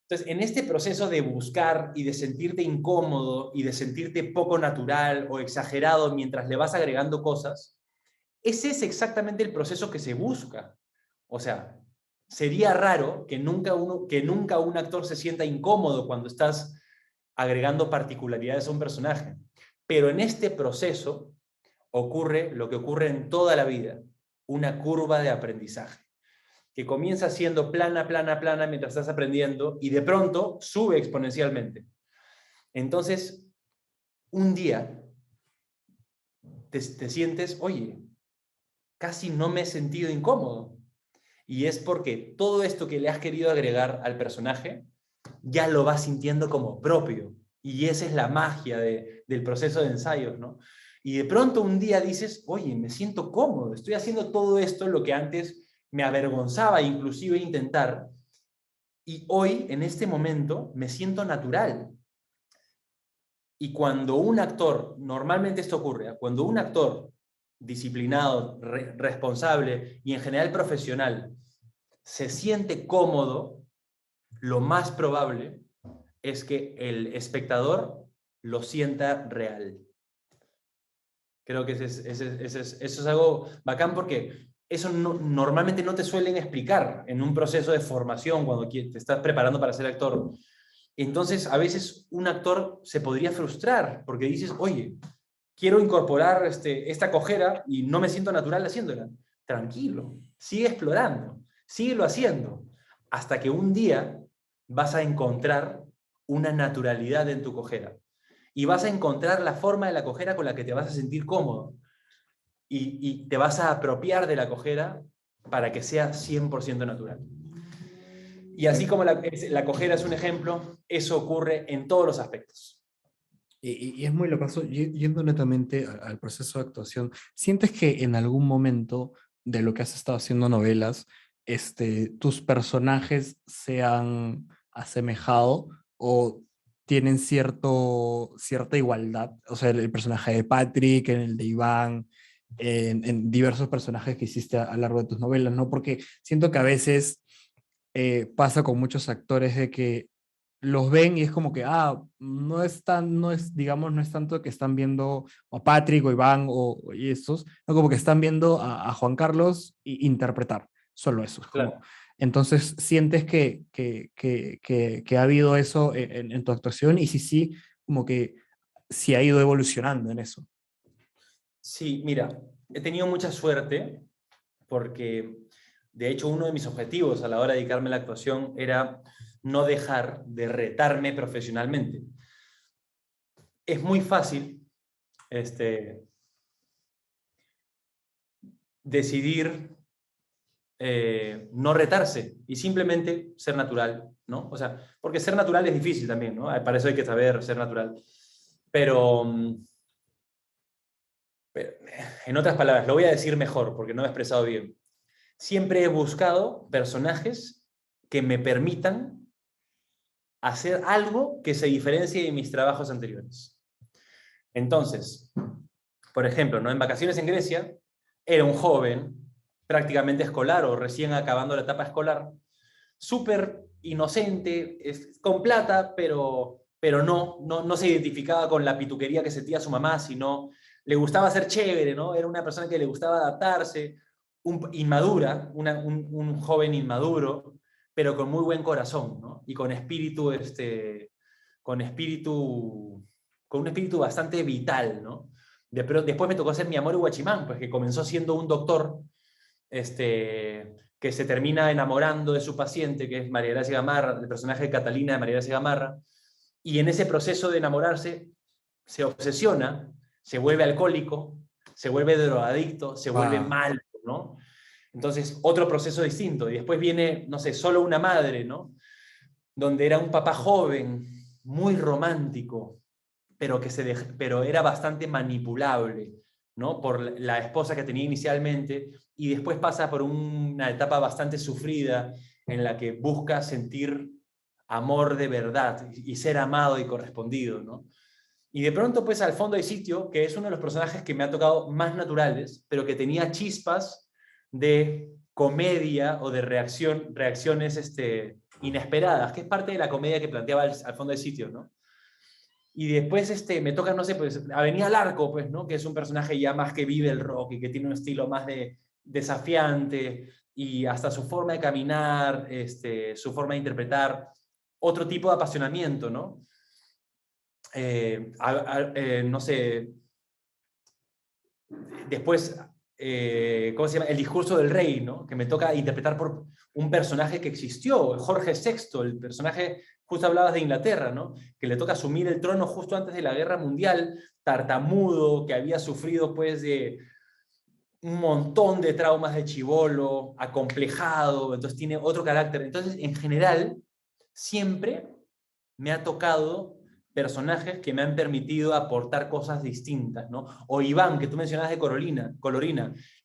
Entonces, en este proceso de buscar y de sentirte incómodo y de sentirte poco natural o exagerado mientras le vas agregando cosas, ese es exactamente el proceso que se busca. O sea, sería raro que nunca un actor se sienta incómodo cuando estás agregando particularidades a un personaje. Pero en este proceso ocurre lo que ocurre en toda la vida, una curva de aprendizaje, que comienza siendo plana, plana, plana mientras estás aprendiendo y de pronto sube exponencialmente. Entonces, un día te sientes, oye, casi no me he sentido incómodo. Y es porque todo esto que le has querido agregar al personaje ya lo vas sintiendo como propio. Y esa es la magia del proceso de ensayos, ¿no? Y de pronto un día dices, oye, me siento cómodo, estoy haciendo todo esto, lo que antes me avergonzaba inclusive intentar, y hoy, en este momento, me siento natural. Y cuando un actor, normalmente esto ocurre, cuando un actor disciplinado, responsable y en general profesional se siente cómodo, lo más probable es que el espectador lo sienta real. Creo que eso es algo bacán porque eso normalmente no te suelen explicar en un proceso de formación cuando te estás preparando para ser actor. Entonces, a veces un actor se podría frustrar porque dices, oye, quiero incorporar esta cojera y no me siento natural haciéndola. Tranquilo, sigue explorando, síguelo haciendo, hasta que un día vas a encontrar una naturalidad en tu cojera y vas a encontrar la forma de la cojera con la que te vas a sentir cómodo y te vas a apropiar de la cojera para que sea 100% natural. Y así como la cojera es un ejemplo, eso ocurre en todos los aspectos. Y es muy loco, yendo netamente al proceso de actuación, ¿sientes que en algún momento de lo que has estado haciendo novelas, tus personajes se han asemejado o tienen cierta igualdad? O sea, el personaje de Patrick, en el de Iván, en diversos personajes que hiciste a lo largo de tus novelas, ¿no? Porque siento que a veces pasa con muchos actores de que los ven y es como que, digamos, no es tanto que están viendo a Patrick o Iván y estos, no, como que están viendo a Juan Carlos interpretar, solo eso. Es como, Claro. entonces, ¿sientes que ha habido eso en tu actuación? Y si sí, como que si ha ido evolucionando en eso. Sí, mira, he tenido mucha suerte porque, de hecho, uno de mis objetivos a la hora de dedicarme a la actuación era no dejar de retarme profesionalmente. Es muy fácil decidir no retarse y simplemente ser natural, ¿no? O sea, porque ser natural es difícil también, ¿no? Para eso hay que saber ser natural. Pero, en otras palabras, lo voy a decir mejor porque no me he expresado bien. Siempre he buscado personajes que me permitan hacer algo que se diferencie de mis trabajos anteriores. Entonces, por ejemplo, ¿no? En Vacaciones en Grecia, era un joven prácticamente escolar o recién acabando la etapa escolar, súper inocente, con plata, pero no se identificaba con la pituquería que sentía su mamá, sino le gustaba ser chévere, ¿no? Era una persona que le gustaba adaptarse, inmadura, un joven inmaduro, pero con muy buen corazón, ¿no? Y con espíritu, con un espíritu bastante vital, ¿no? Después me tocó hacer Mi amor Guachimán, pues que comenzó siendo un doctor que se termina enamorando de su paciente, que es María Gracia Gamarra, el personaje de Catalina de María Gracia Gamarra, y en ese proceso de enamorarse se obsesiona, se vuelve alcohólico, se vuelve drogadicto, se vuelve Wow. malo, ¿no? Entonces, otro proceso distinto. Y después viene, no sé, Solo una madre, ¿no? Donde era un papá joven, muy romántico, pero era bastante manipulable, ¿no? Por la esposa que tenía inicialmente, y después pasa por una etapa bastante sufrida en la que busca sentir amor de verdad y ser amado y correspondido, ¿no? Y de pronto, pues, al fondo hay sitio, que es uno de los personajes que me ha tocado más naturales, pero que tenía chispas de comedia o de reacciones inesperadas, que es parte de la comedia que planteaba al fondo del sitio, ¿no? Y después me toca, no sé, pues Avenida Larco, pues, ¿no? Que es un personaje ya más que vive el rock y que tiene un estilo más desafiante y hasta su forma de caminar, su forma de interpretar, otro tipo de apasionamiento, ¿no? No sé, después, ¿cómo se llama? El discurso del rey, ¿no? Que me toca interpretar por un personaje que existió, Jorge VI, el personaje, justo hablabas de Inglaterra, ¿no? Que le toca asumir el trono justo antes de la Guerra Mundial, tartamudo, que había sufrido pues de un montón de traumas de chibolo, acomplejado, entonces tiene otro carácter. Entonces, en general, siempre me ha tocado personajes que me han permitido aportar cosas distintas, ¿no? O Iván, que tú mencionabas de Colorina,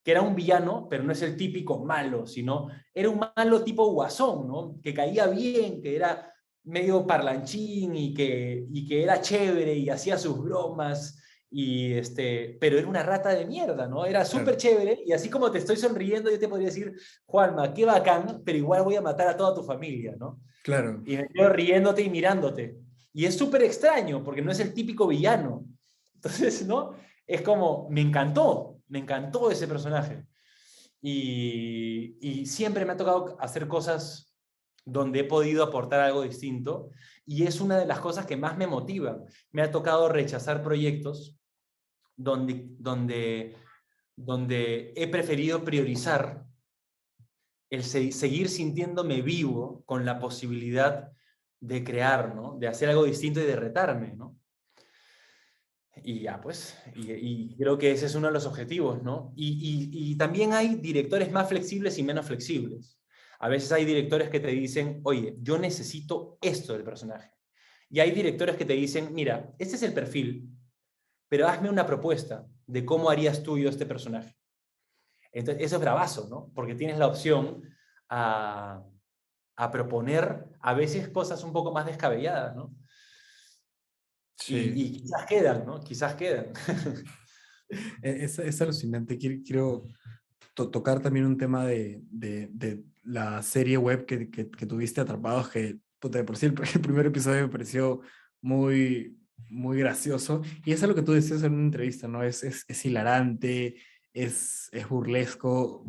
que era un villano, pero no es el típico malo, sino era un malo tipo Guasón, ¿no? Que caía bien, que era medio parlanchín y que era chévere y hacía sus bromas, pero era una rata de mierda, ¿no? Era súper Claro, chévere y así como te estoy sonriendo, yo te podría decir, Juanma, qué bacán, pero igual voy a matar a toda tu familia, ¿no? claro. Y me quedo riéndote y mirándote. Y es súper extraño, porque no es el típico villano. Entonces, ¿no? Es como, me encantó ese personaje. Y siempre me ha tocado hacer cosas donde he podido aportar algo distinto. Y es una de las cosas que más me motivan. Me ha tocado rechazar proyectos donde he preferido priorizar seguir sintiéndome vivo con la posibilidad de crear, ¿no? De hacer algo distinto y de retarme, ¿no? Y ya, pues, y creo que ese es uno de los objetivos, ¿no? Y también hay directores más flexibles y menos flexibles. A veces hay directores que te dicen, oye, yo necesito esto del personaje. Y hay directores que te dicen, mira, este es el perfil, pero hazme una propuesta de cómo harías tú y yo este personaje. Entonces, eso es bravazo, ¿no? Porque tienes la opción a, a proponer a veces cosas un poco más descabelladas, ¿no? Sí. Y quizás quedan, ¿no? Quizás quedan. Es alucinante. Quiero tocar también un tema de la serie web que tuviste Atrapados, que puta, de por sí el primer episodio me pareció muy, muy gracioso. Y es lo que tú decías en una entrevista, ¿no? Es hilarante, es burlesco.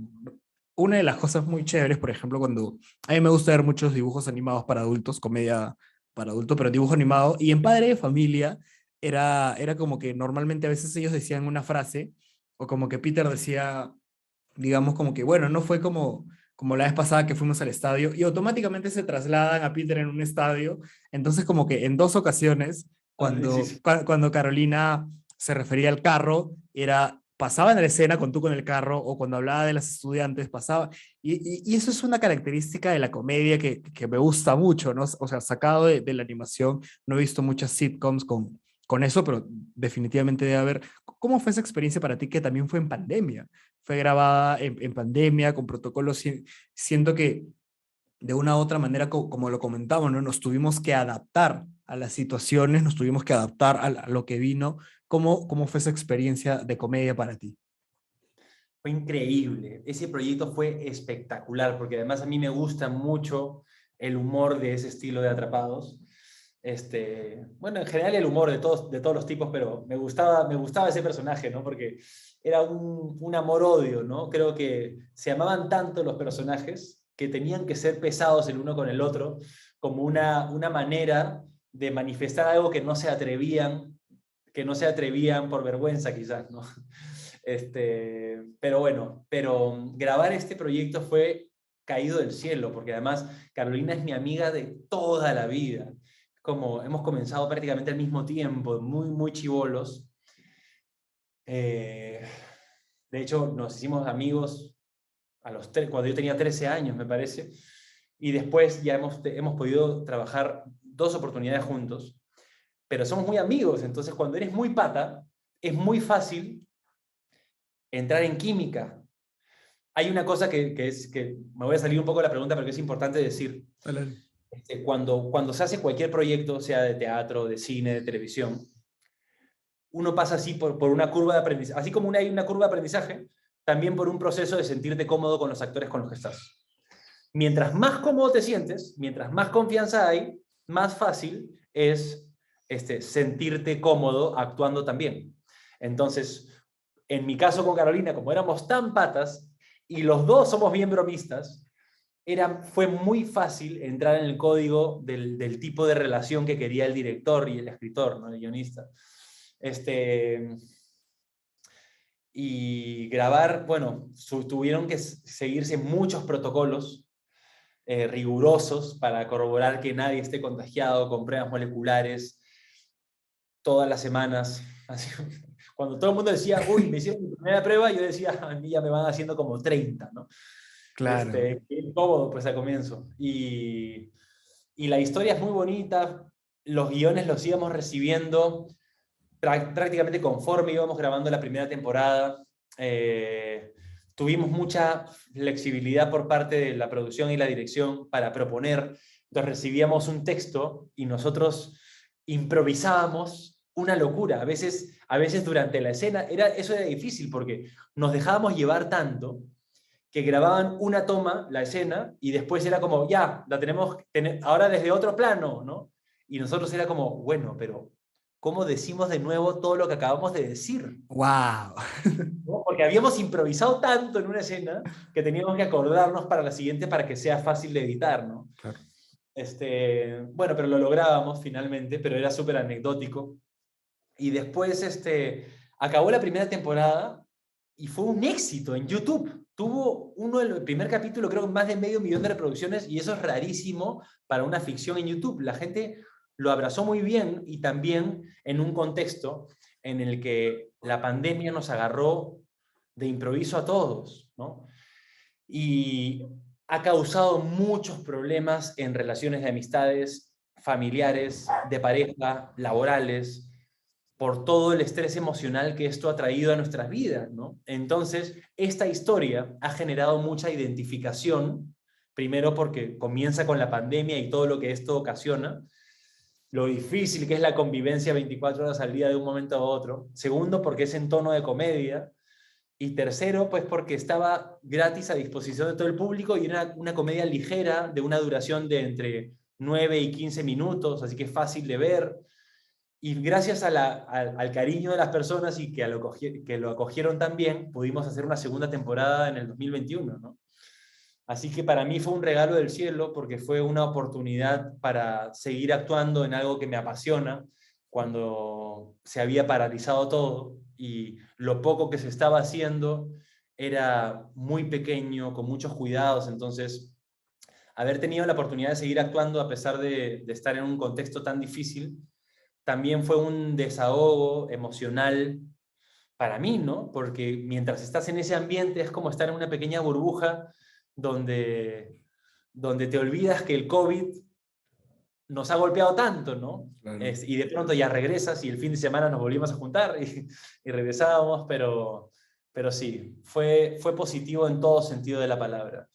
Una de las cosas muy chéveres, por ejemplo, cuando a mí me gusta ver muchos dibujos animados para adultos, comedia para adultos, pero dibujo animado, y en Padre de Familia era como que normalmente a veces ellos decían una frase, o como que Peter decía, digamos como que, bueno, no fue como la vez pasada que fuimos al estadio, y automáticamente se trasladan a Peter en un estadio, entonces como que en dos ocasiones, Ah, sí, sí, cuando, sí. cuando Carolina se refería al carro, pasaba en la escena con tú con el carro, o cuando hablaba de las estudiantes, pasaba, y eso es una característica de la comedia que me gusta mucho, ¿no? O sea, sacado de la animación, no he visto muchas sitcoms con eso, pero definitivamente debe haber. ¿Cómo fue esa experiencia para ti que también fue en pandemia? Fue grabada en pandemia, con protocolos. Siento que de una u otra manera, como lo comentamos, ¿no? Nos tuvimos que adaptar a las situaciones, nos tuvimos que adaptar a lo que vino. ¿Cómo fue esa experiencia de comedia para ti? Fue increíble. Ese proyecto fue espectacular, porque además a mí me gusta mucho el humor de ese estilo de Atrapados. Bueno, en general el humor de todos los tipos, pero me gustaba ese personaje, ¿no? Porque era un amor-odio, ¿no? Creo que se amaban tanto los personajes que tenían que ser pesados el uno con el otro, como una manera de manifestar algo que no se atrevían por vergüenza quizás, ¿no? Pero bueno, grabar este proyecto fue caído del cielo, porque además Carolina es mi amiga de toda la vida. Como hemos comenzado prácticamente al mismo tiempo, muy, muy chibolos. Eh, de hecho, nos hicimos amigos cuando yo tenía 13 años, me parece. Y después ya hemos podido trabajar 2 oportunidades juntos, pero somos muy amigos, entonces cuando eres muy pata, es muy fácil entrar en química. Hay una cosa que me voy a salir un poco de la pregunta, pero que es importante decir. Dale. Cuando se hace cualquier proyecto, sea de teatro, de cine, de televisión, uno pasa así por una curva de aprendizaje, así como hay una curva de aprendizaje, también por un proceso de sentirte cómodo con los actores con los que estás. Mientras más cómodo te sientes, mientras más confianza hay, más fácil es sentirte cómodo actuando también. Entonces, en mi caso con Carolina, como éramos tan patas y los dos somos bien bromistas, fue muy fácil entrar en el código del tipo de relación que quería el director y el escritor, ¿no? El guionista. Y grabar, bueno, tuvieron que seguirse muchos protocolos rigurosos para corroborar que nadie esté contagiado con pruebas moleculares todas las semanas. Así, cuando todo el mundo decía, uy, me hicieron mi primera prueba, yo decía, a mí ya me van haciendo como 30, ¿no? Claro. Incómodo pues al comienzo. Y la historia es muy bonita, los guiones los íbamos recibiendo prácticamente conforme íbamos grabando la primera temporada. Tuvimos mucha flexibilidad por parte de la producción y la dirección para proponer. Entonces recibíamos un texto y nosotros improvisábamos una locura. A veces durante la escena, eso era difícil porque nos dejábamos llevar tanto que grababan una toma, la escena, y después era como, ya, la tenemos ahora desde otro plano, ¿no? Y nosotros era como, bueno, pero ¿cómo decimos de nuevo todo lo que acabamos de decir? ¡Wow! ¿No? Porque habíamos improvisado tanto en una escena que teníamos que acordarnos para la siguiente para que sea fácil de editar, ¿no? Claro. Bueno, pero lo lográbamos finalmente, pero era súper anecdótico. Y después acabó la primera temporada y fue un éxito en YouTube. Tuvo el primer capítulo, creo, más de 500.000 de reproducciones, y eso es rarísimo para una ficción en YouTube. La gente lo abrazó muy bien, y también en un contexto en el que la pandemia nos agarró de improviso a todos, ¿no? Y ha causado muchos problemas en relaciones de amistades, familiares, de pareja, laborales, por todo el estrés emocional que esto ha traído a nuestras vidas, ¿no? Entonces, esta historia ha generado mucha identificación, primero porque comienza con la pandemia y todo lo que esto ocasiona, lo difícil que es la convivencia 24 horas al día de un momento a otro. Segundo, porque es en tono de comedia. Y tercero, pues porque estaba gratis a disposición de todo el público y era una comedia ligera de una duración de entre 9 y 15 minutos, así que es fácil de ver. Y gracias al cariño de las personas y que lo acogieron tan bien, pudimos hacer una segunda temporada en el 2021, ¿no? Así que para mí fue un regalo del cielo porque fue una oportunidad para seguir actuando en algo que me apasiona cuando se había paralizado todo y lo poco que se estaba haciendo era muy pequeño, con muchos cuidados. Entonces, haber tenido la oportunidad de seguir actuando a pesar de estar en un contexto tan difícil, también fue un desahogo emocional para mí, ¿no? Porque mientras estás en ese ambiente es como estar en una pequeña burbuja donde, donde te olvidas que el COVID nos ha golpeado tanto, ¿no? Claro. Y de pronto ya regresas y el fin de semana nos volvimos a juntar y regresábamos, pero sí, fue positivo en todo sentido de la palabra.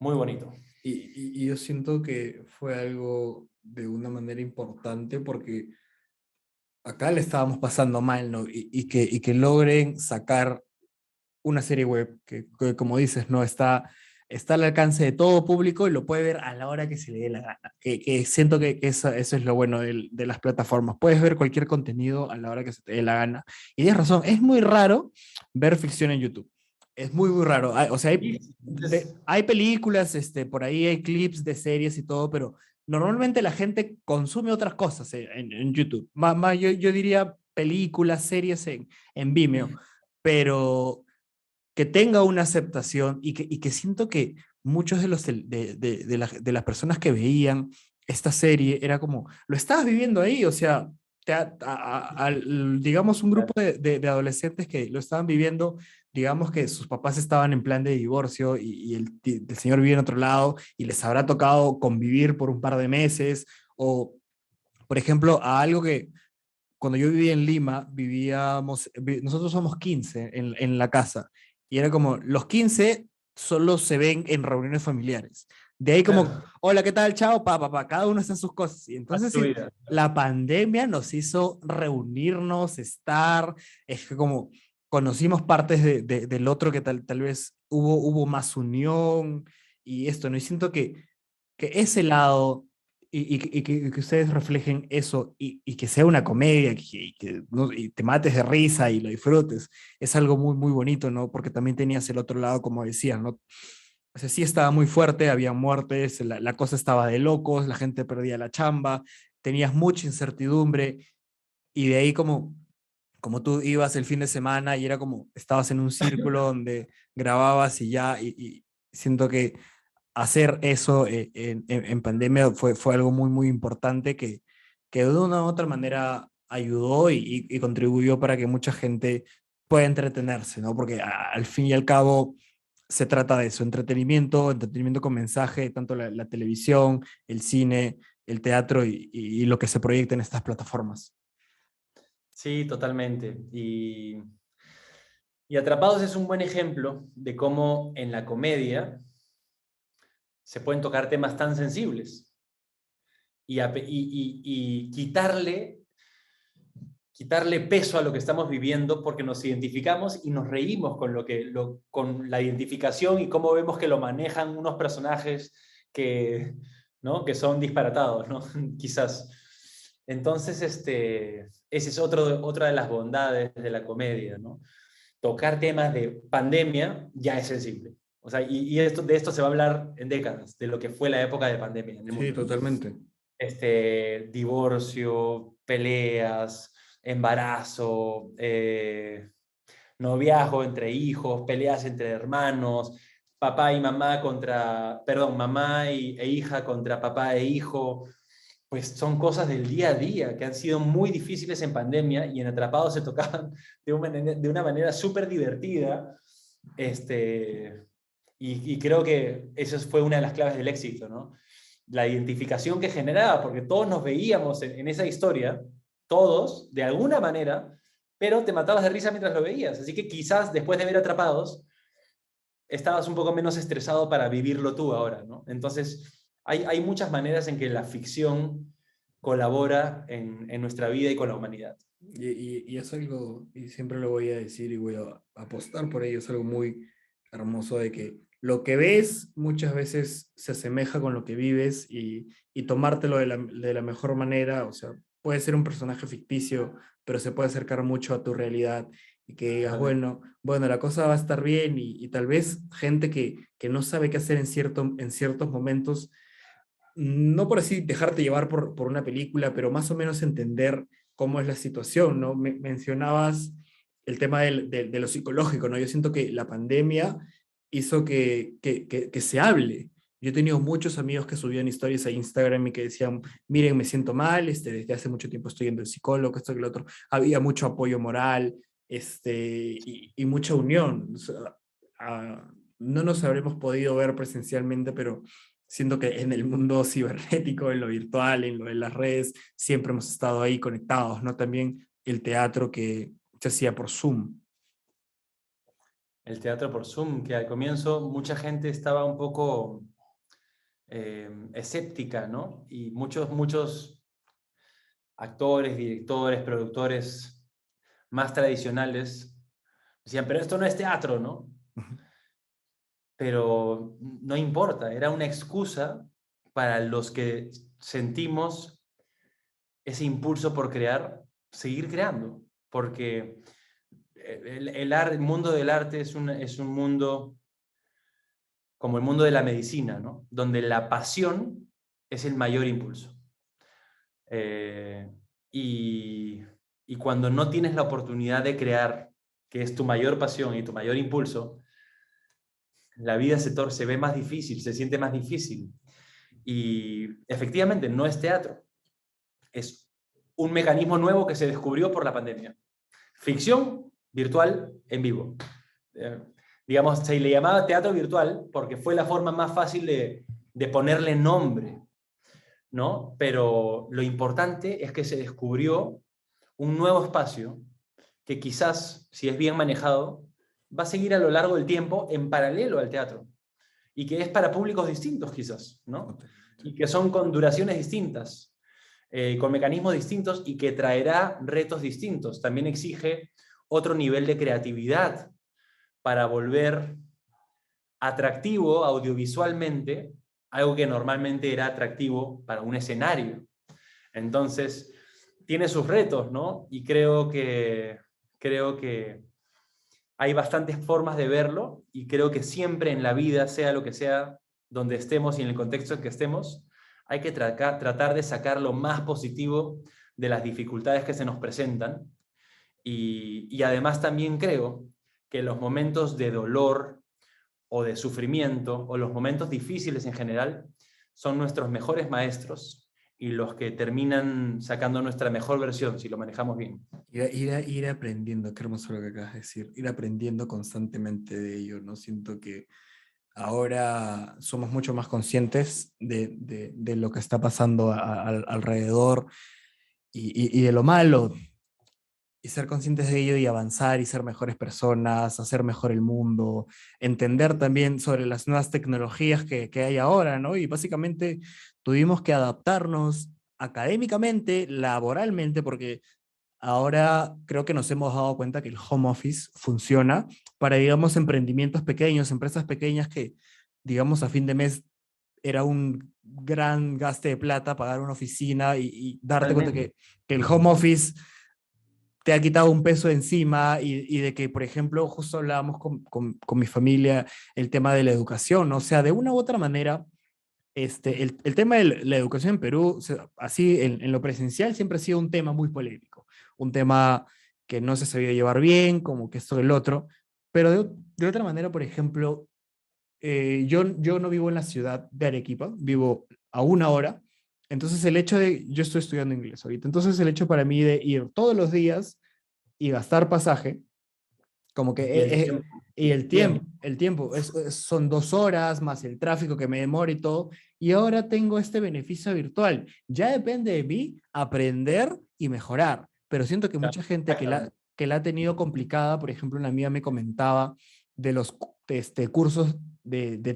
Muy bonito. Y yo siento que fue algo de una manera importante porque acá le estábamos pasando mal, ¿no? Y que logren sacar una serie web que, como dices, ¿no? Está al alcance de todo público y lo puede ver a la hora que se le dé la gana. Que siento que eso es lo bueno de las plataformas. Puedes ver cualquier contenido a la hora que se te dé la gana. Y tienes razón, es muy raro ver ficción en YouTube. Es muy, muy raro. O sea, Entonces, hay películas, por ahí hay clips de series y todo, pero normalmente la gente consume otras cosas en YouTube. Yo diría películas, series en Vimeo, pero que tenga una aceptación y que siento que muchos de las personas que veían esta serie era como, lo estabas viviendo ahí, o sea, digamos un grupo de adolescentes que lo estaban viviendo, digamos que sus papás estaban en plan de divorcio y el señor vive en otro lado y les habrá tocado convivir por un par de meses, o por ejemplo, a algo que cuando yo vivía en Lima, nosotros somos 15 en la casa, y era como, los 15 solo se ven en reuniones familiares. De ahí como, claro, hola, ¿qué tal? Chao, cada uno está en sus cosas. Y hace entonces tu sí, vida. la pandemia nos hizo reunirnos, estar, es que como conocimos partes del otro que tal vez hubo más unión y esto, ¿no? Y siento que ese lado que ustedes reflejen eso y que sea una comedia ¿no? Y te mates de risa y lo disfrutes, es algo muy, muy bonito, ¿no? Porque también tenías el otro lado, como decías, ¿no? O sea, sí estaba muy fuerte, había muertes, la cosa estaba de locos, la gente perdía la chamba, tenías mucha incertidumbre y de ahí como tú ibas el fin de semana y era como estabas en un círculo donde grababas y ya, y siento que hacer eso en pandemia fue algo muy, muy importante que de una u otra manera ayudó y contribuyó para que mucha gente pueda entretenerse, ¿no? Porque al fin y al cabo se trata de eso, entretenimiento con mensaje, tanto la televisión, el cine, el teatro y lo que se proyecta en estas plataformas. Sí, totalmente. Y Atrapados es un buen ejemplo de cómo en la comedia se pueden tocar temas tan sensibles y quitarle peso a lo que estamos viviendo porque nos identificamos y nos reímos con, con la identificación y cómo vemos que lo manejan unos personajes que, ¿no? que son disparatados, ¿no? Quizás. Entonces, ese es otra de las bondades de la comedia, ¿no? Tocar temas de pandemia ya es sensible. O sea, de esto se va a hablar en décadas, de lo que fue la época de pandemia en el Sí, mundo, ¿no? totalmente. Divorcio, peleas, embarazo, noviazgo entre hijos, peleas entre hermanos, papá y mamá contra, perdón, e hija contra papá e hijo, pues son cosas del día a día que han sido muy difíciles en pandemia y en Atrapados se tocaban de una manera súper divertida. Y creo que eso fue una de las claves del éxito, ¿no? La identificación que generaba, porque todos nos veíamos en esa historia, todos, de alguna manera, pero te matabas de risa mientras lo veías. Así que quizás después de ver Atrapados, estabas un poco menos estresado para vivirlo tú ahora, ¿no? Entonces, hay muchas maneras en que la ficción colabora en nuestra vida y con la humanidad. Y es algo, y siempre lo voy a decir y voy a apostar por ello, es algo muy hermoso de que lo que ves muchas veces se asemeja con lo que vives y tomártelo de la mejor manera, o sea, puede ser un personaje ficticio, pero se puede acercar mucho a tu realidad y que digas, Totalmente. bueno, la cosa va a estar bien y tal vez gente que no sabe qué hacer en ciertos momentos, no por así dejarte llevar por una película, pero más o menos entender cómo es la situación, ¿no? Mencionabas el tema de lo psicológico, ¿no? Yo siento que la pandemia hizo que se hable. Yo he tenido muchos amigos que subían historias a Instagram y que decían, miren, me siento mal, desde hace mucho tiempo estoy yendo al psicólogo, esto que lo otro. Había mucho apoyo moral, y mucha unión. O sea, no nos habremos podido ver presencialmente, pero siento que en el mundo cibernético, en lo virtual, en lo de las redes, siempre hemos estado ahí conectados, ¿no? También el teatro que se hacía por Zoom. El teatro por Zoom, que al comienzo mucha gente estaba un poco escéptica, ¿no? Y muchos actores, directores, productores más tradicionales decían, pero esto no es teatro, ¿no? Pero no importa, era una excusa para los que sentimos ese impulso por crear, seguir creando, porque el mundo del arte es un mundo como el mundo de la medicina, ¿no? Donde la pasión es el mayor impulso. Eh, y, y cuando no tienes la oportunidad de crear, que es tu mayor pasión y tu mayor impulso, la vida se ve más difícil, se siente más difícil. Y efectivamente no es teatro, es un mecanismo nuevo que se descubrió por la pandemia. Ficción virtual en vivo. Eh, digamos, se le llamaba teatro virtual porque fue la forma más fácil de ponerle nombre, ¿no? Pero lo importante es que se descubrió un nuevo espacio que quizás, si es bien manejado, va a seguir a lo largo del tiempo en paralelo al teatro y que es para públicos distintos quizás, ¿no? Y que son con duraciones distintas, con mecanismos distintos y que traerá retos distintos. También exige otro nivel de creatividad para volver atractivo audiovisualmente algo que normalmente era atractivo para un escenario. Entonces, tiene sus retos, ¿no? Y creo que hay bastantes formas de verlo y creo que siempre en la vida, sea lo que sea, donde estemos y en el contexto en que estemos, hay que tratar de sacar lo más positivo de las dificultades que se nos presentan. Y además también creo que los momentos de dolor o de sufrimiento o los momentos difíciles en general son nuestros mejores maestros y los que terminan sacando nuestra mejor versión si lo manejamos bien. Ir aprendiendo, qué hermoso lo que acabas de decir, ir aprendiendo constantemente de ello, ¿no? Siento que ahora somos mucho más conscientes de lo que está pasando alrededor y de lo malo, y ser conscientes de ello y avanzar y ser mejores personas, hacer mejor el mundo, entender también sobre las nuevas tecnologías que hay ahora, ¿no? Y básicamente tuvimos que adaptarnos académicamente, laboralmente, porque ahora creo que nos hemos dado cuenta que el home office funciona para, digamos, emprendimientos pequeños, empresas pequeñas que, digamos, a fin de mes era un gran gaste de plata pagar una oficina y darte cuenta Totalmente. que el home office te ha quitado un peso encima y de que, por ejemplo, justo hablábamos con mi familia el tema de la educación, ¿no? O sea, de una u otra manera, el tema de la educación en Perú, o sea, así en lo presencial, siempre ha sido un tema muy polémico, un tema que no se sabía llevar bien, como que esto y el otro, pero de otra manera, por ejemplo, yo no vivo en la ciudad de Arequipa, vivo a una hora, entonces el hecho de, yo estoy estudiando inglés ahorita, entonces el hecho para mí de ir todos los días y gastar pasaje, como que, Y el tiempo. y Tiempo. el tiempo son 2 horas más el tráfico que me demora y todo, y ahora tengo este beneficio virtual. Ya depende de mí aprender y mejorar, pero siento que mucha gente Exactamente. que la ha tenido complicada, por ejemplo, una amiga me comentaba de los cursos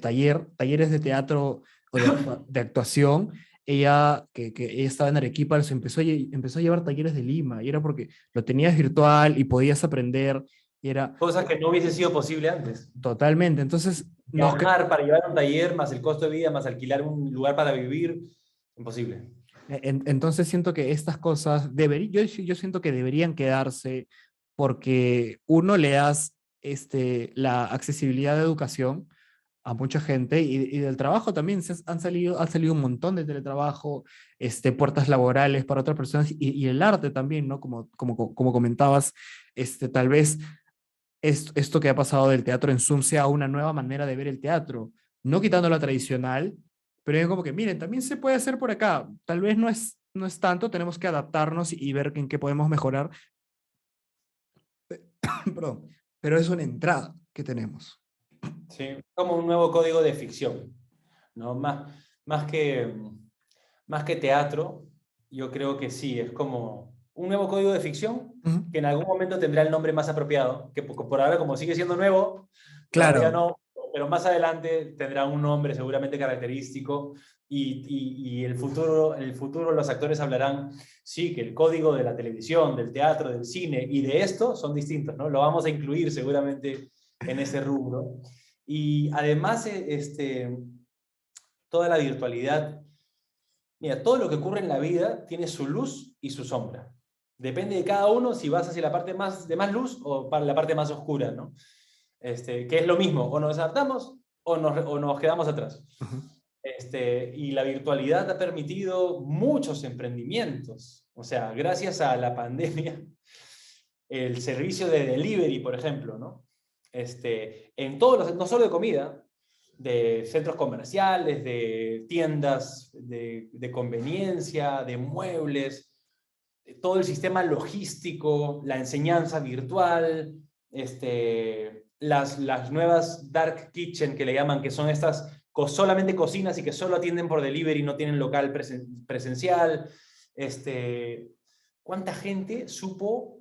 talleres de teatro o de actuación. Ella, que ella estaba en Arequipa, empezó a llevar talleres de Lima, y era porque lo tenías virtual y podías aprender Y era Cosas que no hubiese sido posible antes. totalmente. Entonces, Viajar para llevar un taller, más el costo de vida, más alquilar un lugar para vivir, imposible. entonces siento que estas cosas, yo siento que deberían quedarse porque uno le das la accesibilidad de educación a mucha gente y del trabajo también han salido un montón de teletrabajo, puertas laborales para otras personas y el arte también, ¿no? Como comentabas, tal vez esto que ha pasado del teatro en Zoom sea una nueva manera de ver el teatro, no quitando la tradicional, pero es como que, miren, también se puede hacer por acá, tal vez no es tanto, tenemos que adaptarnos y ver en qué podemos mejorar, perdón, pero es una entrada que tenemos. Sí, como un nuevo código de ficción, ¿no? Más que, más que teatro, yo creo que sí, es como un nuevo código de ficción Ujú. que en algún momento tendrá el nombre más apropiado, que por ahora como sigue siendo nuevo, todavía Claro, no, pero más adelante tendrá un nombre seguramente característico y en el futuro los actores hablarán, sí, que el código de la televisión, del teatro, del cine y de esto son distintos, ¿no? Lo vamos a incluir seguramente en ese rubro. Y además, toda la virtualidad, mira, todo lo que ocurre en la vida tiene su luz y su sombra. Depende de cada uno si vas hacia la parte más de más luz o para la parte más oscura, ¿no? Que es lo mismo, o nos adaptamos o nos quedamos atrás. ujú, Y la virtualidad ha permitido muchos emprendimientos. O sea, gracias a la pandemia, el servicio de delivery, por ejemplo, ¿no? En todos los, no solo de comida, de centros comerciales, de tiendas de conveniencia, de muebles, de todo el sistema logístico, la enseñanza virtual, las nuevas dark kitchen que le llaman, que son estas solamente cocinas y que solo atienden por delivery, no tienen local presencial. ¿Cuánta gente supo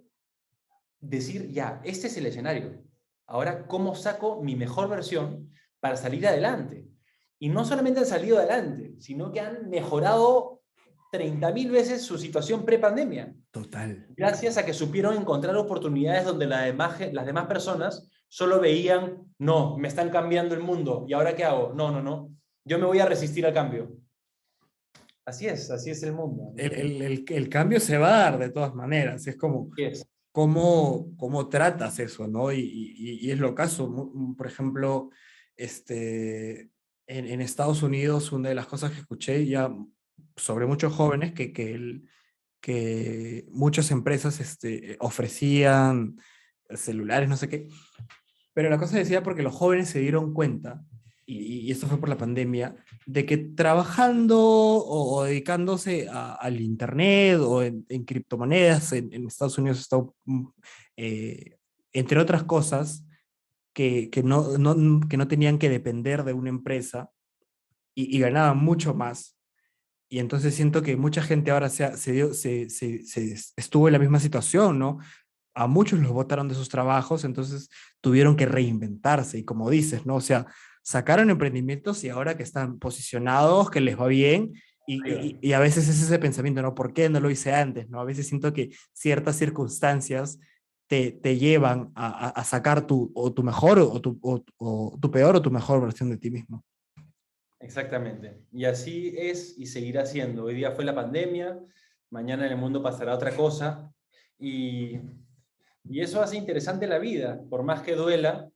decir, ya, este es el escenario? Ahora, ¿cómo saco mi mejor versión para salir adelante? Y no solamente han salido adelante, sino que han mejorado 30.000 veces su situación pre-pandemia, total. gracias a que supieron encontrar oportunidades donde las demás personas solo veían, no, me están cambiando el mundo, ¿y ahora qué hago? No, no, no, yo me voy a resistir al cambio. Así es el mundo, ¿no? El cambio se va a dar de todas maneras, es como Así es. cómo tratas eso, ¿no? Y es lo caso, por ejemplo, en Estados Unidos, una de las cosas que escuché ya sobre muchos jóvenes, que muchas empresas ofrecían celulares, no sé qué, pero la cosa decía porque los jóvenes se dieron cuenta, y esto fue por la pandemia, de que trabajando o dedicándose al Internet o en criptomonedas, en Estados Unidos está, eh, entre otras cosas, que no tenían que depender de una empresa y ganaban mucho más. Y entonces siento que mucha gente ahora estuvo en la misma situación, ¿no? A muchos los botaron de sus trabajos, entonces tuvieron que reinventarse y como dices, ¿no? O sea, sacaron emprendimientos y ahora que están posicionados, que les va bien y a veces es ese pensamiento, ¿no? ¿Por qué no lo hice antes? ¿No? A veces siento que ciertas circunstancias te llevan a sacar tu mejor o tu peor o tu mejor versión de ti mismo. Exactamente. Y así es y seguirá siendo. Hoy día fue la pandemia, mañana en el mundo pasará otra cosa y, y eso hace interesante la vida, por más que duela.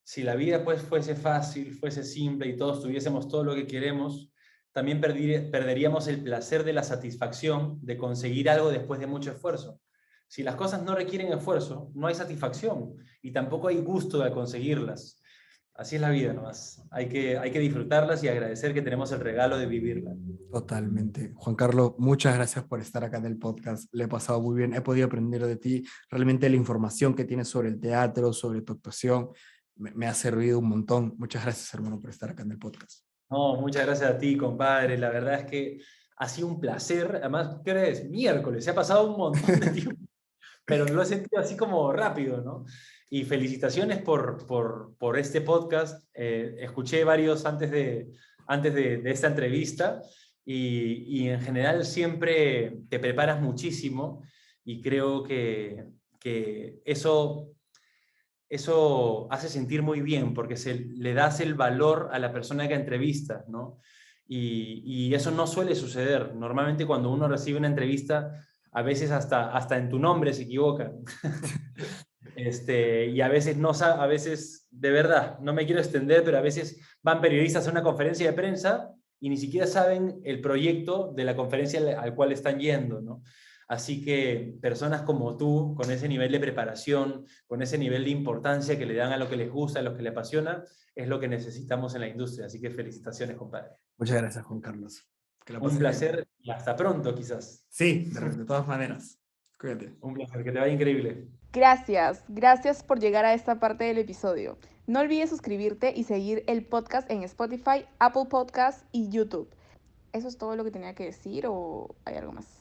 Si la vida pues fuese fácil, fuese simple y todos tuviésemos todo lo que queremos, también perderíamos el placer de la satisfacción de conseguir algo después de mucho esfuerzo. Si las cosas no requieren esfuerzo, no hay satisfacción y tampoco hay gusto de conseguirlas. Así es la vida nomás. Hay que disfrutarlas y agradecer que tenemos el regalo de vivirla. Totalmente. Juan Carlos, muchas gracias por estar acá en el podcast. Le he pasado muy bien, he podido aprender de ti. Realmente la información que tienes sobre el teatro, sobre tu actuación, me ha servido un montón. Muchas gracias, hermano, por estar acá en el podcast. No, muchas gracias a ti, compadre. La verdad es que ha sido un placer. Además, ¿qué hora es? Miércoles. Se ha pasado un montón de tiempo, pero lo he sentido así como rápido, ¿no? Y felicitaciones por este podcast. Escuché varios antes de esta entrevista y en general siempre te preparas muchísimo y creo que eso eso hace sentir muy bien porque le das el valor a la persona que entrevistas, ¿no? Y eso no suele suceder. Normalmente cuando uno recibe una entrevista, a veces hasta en tu nombre se equivocan. Y a veces a veces, de verdad, no me quiero extender, pero a veces van periodistas a una conferencia de prensa y ni siquiera saben el proyecto de la conferencia al cual están yendo, ¿no? Así que personas como tú, con ese nivel de preparación, con ese nivel de importancia que le dan a lo que les gusta, a lo que les apasiona, es lo que necesitamos en la industria. Así que felicitaciones, compadre. Muchas gracias, Juan Carlos. Que la Un pases bien. placer y hasta pronto, quizás. Sí, de todas maneras. Cuídate. Un placer, que te vaya increíble. Gracias por llegar a esta parte del episodio. No olvides suscribirte y seguir el podcast en Spotify, Apple Podcasts y YouTube. ¿Eso es todo lo que tenía que decir o hay algo más?